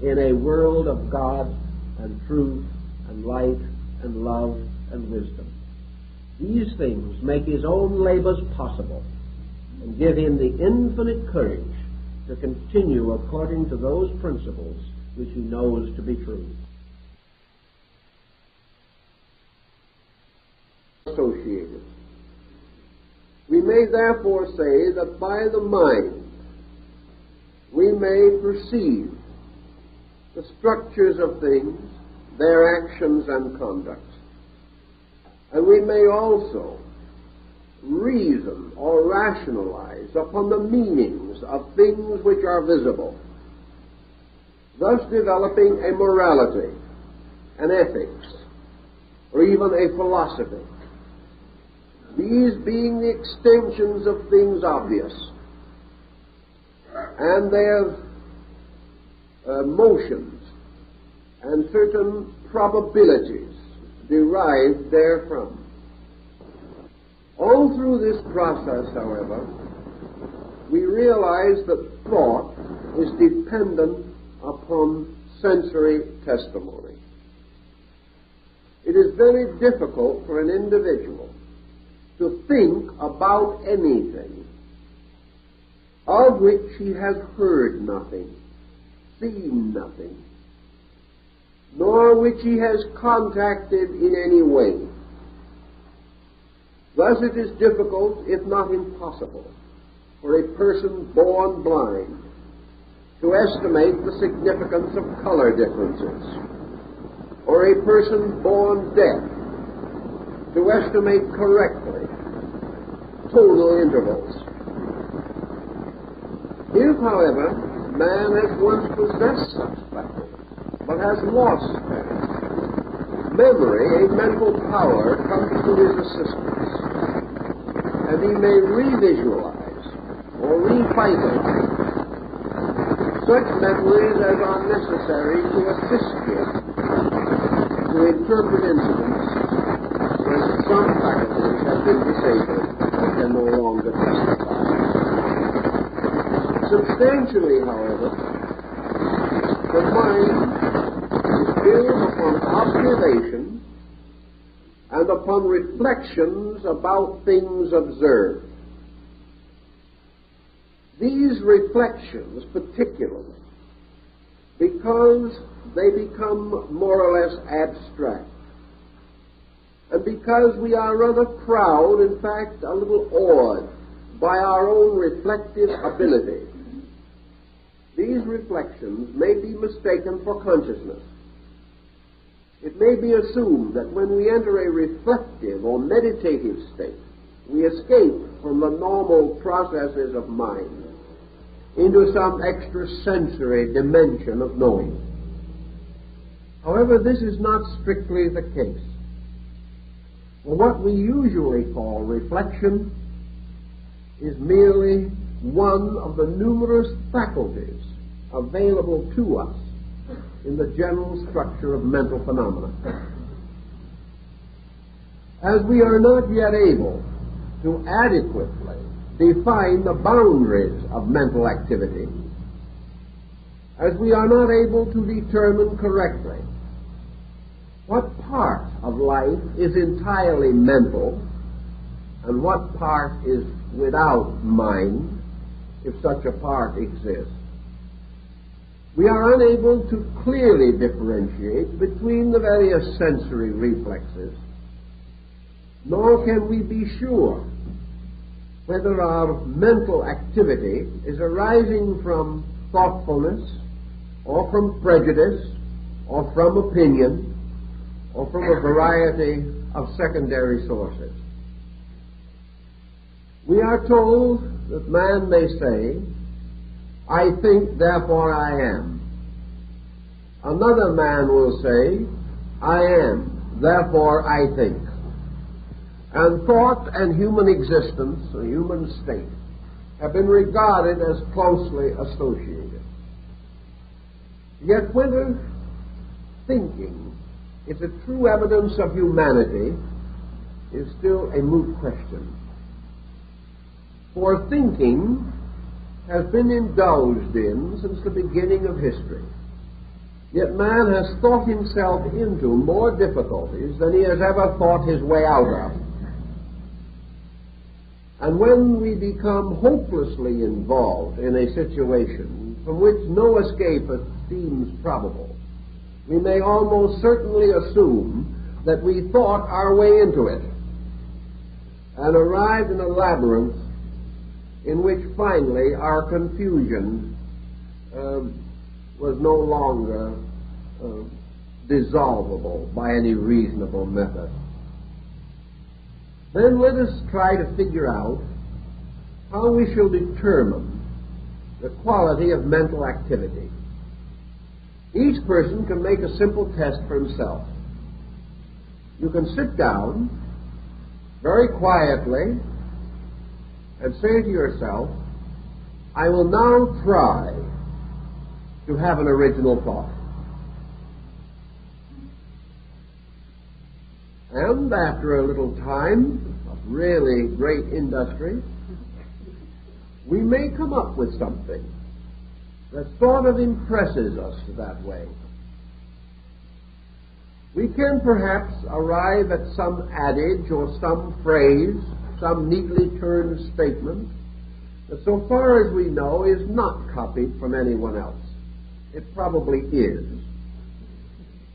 in a world of God and truth and light and love and wisdom. These things make his own labors possible and give him the infinite courage to continue according to those principles which he knows to be true. Associated. We may may therefore say that by the mind we may perceive the structures of things, their actions and conducts. And we may also reason or rationalize upon the meanings of things which are visible, thus developing a morality, an ethics, or even a philosophy. These being the extensions of things obvious, and their motions and certain probabilities derived therefrom. All through this process, however, we realize that thought is dependent upon sensory testimony. It is very difficult for an individual to think about anything of which he has heard nothing, seen nothing, nor which he has contacted in any way. Thus it is difficult, if not impossible, for a person born blind to estimate the significance of color differences, or a person born deaf to estimate correctly tonal intervals. If, however, man has once possessed such faculty, but has lost them, memory, a mental power, comes to his assistance, and he may revisualize or revitalize such memories as are necessary to assist him to interpret incidents when some faculties have been disabled and can no longer testify. Substantially, however, the mind is built upon observation and upon reflections about things observed. These reflections, particularly, because they become more or less abstract, and because we are rather proud, in fact, a little awed by our own reflective ability, these reflections may be mistaken for consciousness. It may be assumed that when we enter a reflective or meditative state, we escape from the normal processes of mind into some extrasensory dimension of knowing. However, this is not strictly the case. For what we usually call reflection is merely one of the numerous faculties available to us in the general structure of mental phenomena. As we are not yet able to adequately define the boundaries of mental activity, as we are not able to determine correctly what part of life is entirely mental and what part is without mind, if such a part exists, we are unable to clearly differentiate between the various sensory reflexes, nor can we be sure whether our mental activity is arising from thoughtfulness, or from prejudice, or from opinion, or from a variety of secondary sources. We are told that man may say, "I think, therefore I am." Another man will say, "I am, therefore I think." And thought and human existence, the human state, have been regarded as closely associated. Yet whether thinking is a true evidence of humanity is still a moot question. For thinking has been indulged in since the beginning of history. Yet man has thought himself into more difficulties than he has ever thought his way out of. And when we become hopelessly involved in a situation from which no escape seems probable, we may almost certainly assume that we thought our way into it and arrived in a labyrinth in which finally our confusion was no longer dissolvable by any reasonable method. Then let us try to figure out how we shall determine the quality of mental activity. Each person can make a simple test for himself. You can sit down very quietly and say to yourself, I will now try to have an original thought. And after a little time of really great industry, we may come up with something that sort of impresses us that way. We can perhaps arrive at some adage or some phrase, some neatly turned statement that so far as we know is not copied from anyone else. It probably is,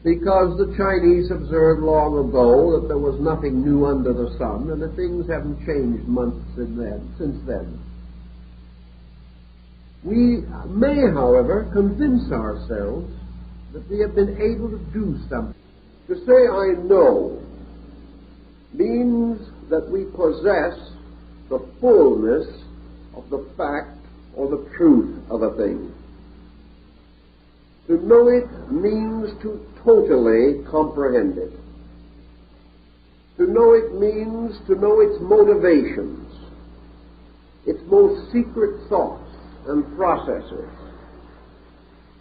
because the Chinese observed long ago that there was nothing new under the sun and that things haven't changed much since then. We may, however, convince ourselves that we have been able to do something. To say I know means that we possess the fullness of the fact or the truth of a thing. To know it means to totally comprehend it. To know it means to know its motivations, its most secret thoughts and processes.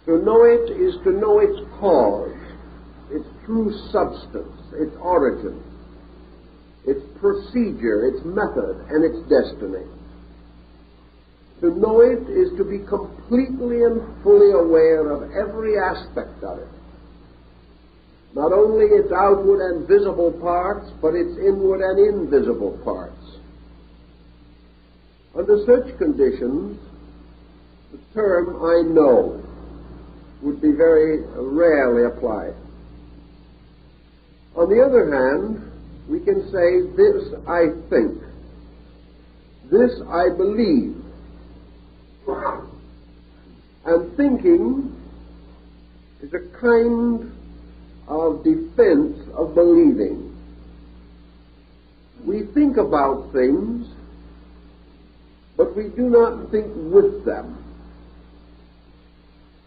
To know it is to know its cause, its true substance, its origin, its procedure, its method, and its destiny. To know it is to be completely and fully aware of every aspect of it. Not only its outward and visible parts, but its inward and invisible parts. Under such conditions, the term I know would be very rarely applied. On the other hand, we can say, this I think, this I believe. And thinking is a kind of defense of believing. We think about things, but we do not think with them.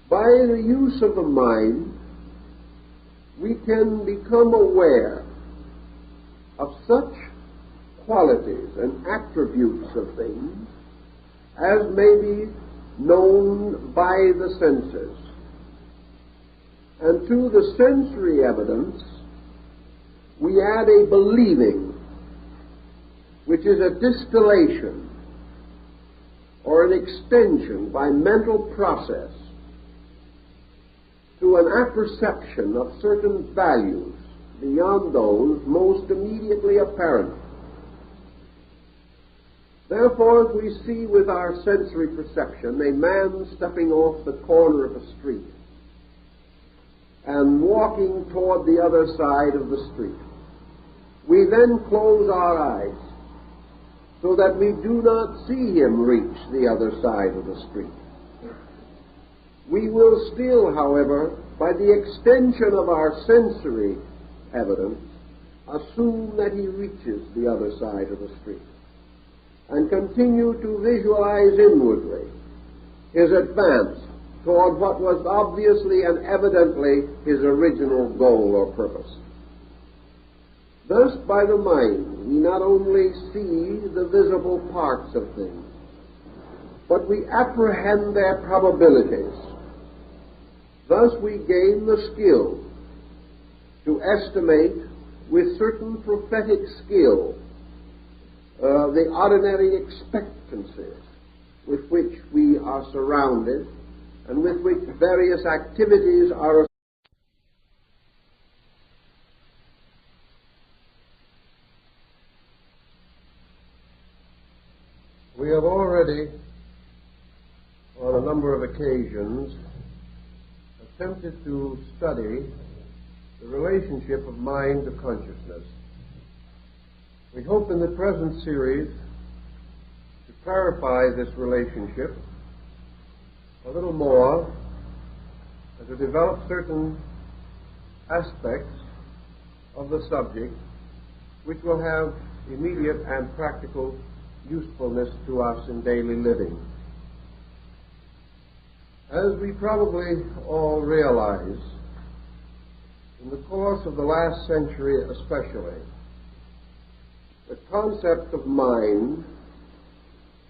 By the use of the mind, we can become aware of such qualities and attributes of things as may be known by the senses. And to the sensory evidence, we add a believing, which is a distillation or an extension by mental process to an apperception of certain values beyond those most immediately apparent. Therefore, if we see with our sensory perception a man stepping off the corner of a street and walking toward the other side of the street, we then close our eyes so that we do not see him reach the other side of the street. We will still, however, by the extension of our sensory evidence, assume that he reaches the other side of the street, and continue to visualize inwardly his advance toward what was obviously and evidently his original goal or purpose. Thus, by the mind, we not only see the visible parts of things, but we apprehend their probabilities. Thus, we gain the skill to estimate with certain prophetic skill the ordinary expectancies with which we are surrounded and with which various activities are. We have already, on a number of occasions, attempted to study the relationship of mind to consciousness. We hope in the present series to clarify this relationship a little more and to develop certain aspects of the subject which will have immediate and practical usefulness to us in daily living. As we probably all realize, in the course of the last century especially, the concept of mind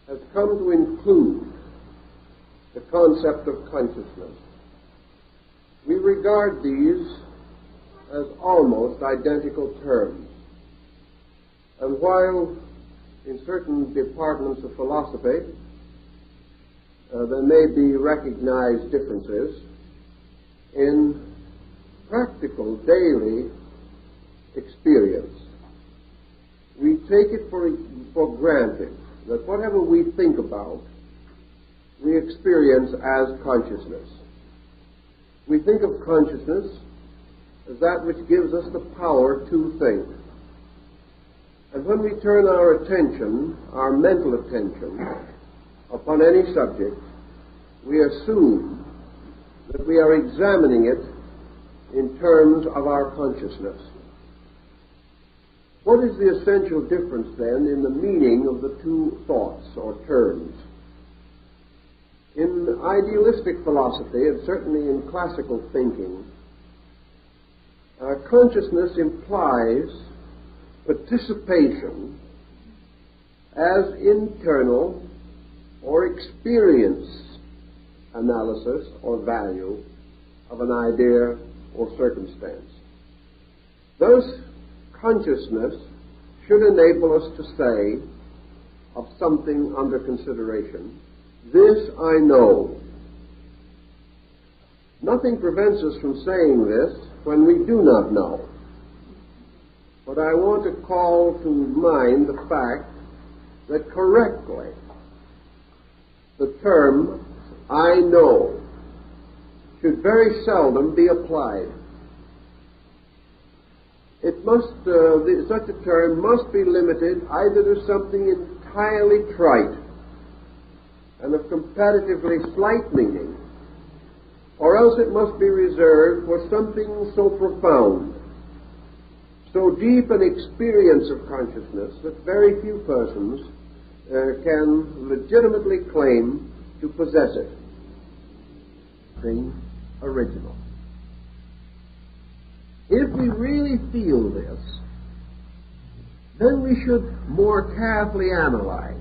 has come to include the concept of consciousness. We regard these as almost identical terms. And while in certain departments of philosophy there may be recognized differences, in practical daily experience, we take it for granted that whatever we think about, we experience as consciousness. We think of consciousness as that which gives us the power to think. And when we turn our attention, our mental attention, upon any subject, we assume that we are examining it in terms of our consciousness. What is the essential difference, then, in the meaning of the two thoughts or terms? In idealistic philosophy, and certainly in classical thinking, consciousness implies participation as internal or experience analysis or value of an idea or circumstance. Thus, consciousness should enable us to say of something under consideration, "This I know." Nothing prevents us from saying this when we do not know. But I want to call to mind the fact that correctly the term "I know" should very seldom be applied. It must, such a term must be limited either to something entirely trite and of comparatively slight meaning, or else it must be reserved for something so profound, so deep an experience of consciousness that very few persons can legitimately claim to possess it. Thing original. If we really feel this, then we should more carefully analyze.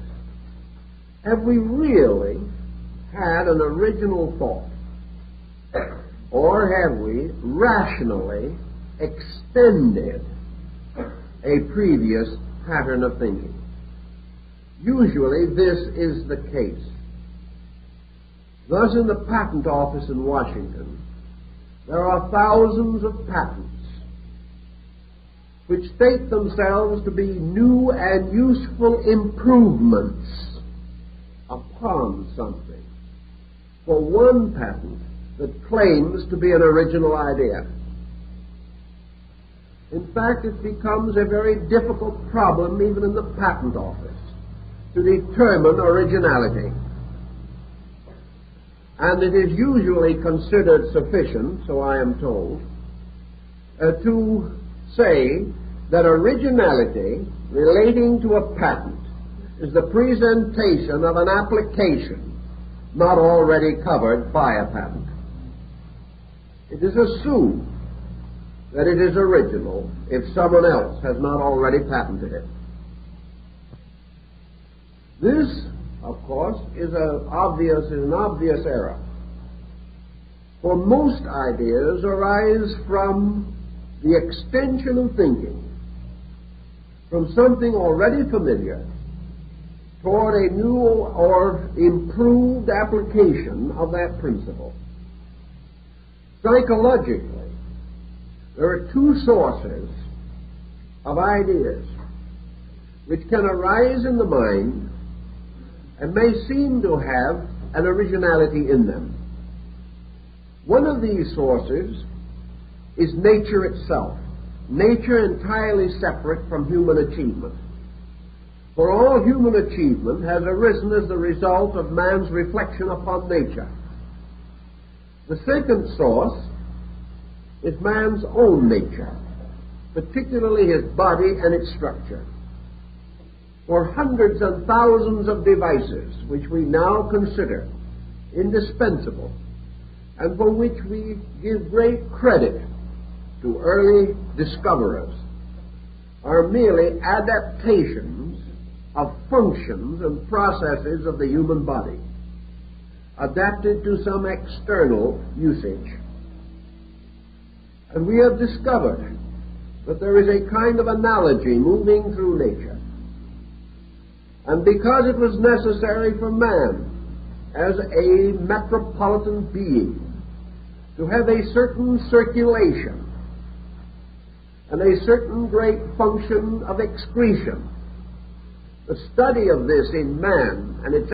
Have we really had an original thought? Or have we rationally extended a previous pattern of thinking? Usually this is the case. Thus, in the patent office in Washington, there are thousands of patents which state themselves to be new and useful improvements upon something, for one patent that claims to be an original idea. In fact, it becomes a very difficult problem even in the patent office to determine originality. And it is usually considered sufficient, so I am told, to say that originality relating to a patent is the presentation of an application not already covered by a patent. It is assumed that it is original if someone else has not already patented it. This, of course, is an obvious error. For most ideas arise from the extension of thinking from something already familiar toward a new or improved application of that principle. Psychologically, there are two sources of ideas which can arise in the mind and may seem to have an originality in them. One of these sources is nature itself, nature entirely separate from human achievement. for all human achievement has arisen as the result of man's reflection upon nature. The second source is man's own nature, particularly his body and its structure. For hundreds and thousands of devices which we now consider indispensable and for which we give great credit to early discoverers are merely adaptations of functions and processes of the human body, adapted to some external usage. And we have discovered that there is a kind of analogy moving through nature. And because it was necessary for man, as a metropolitan being, to have a certain circulation and a certain great function of excretion, the study of this in man and its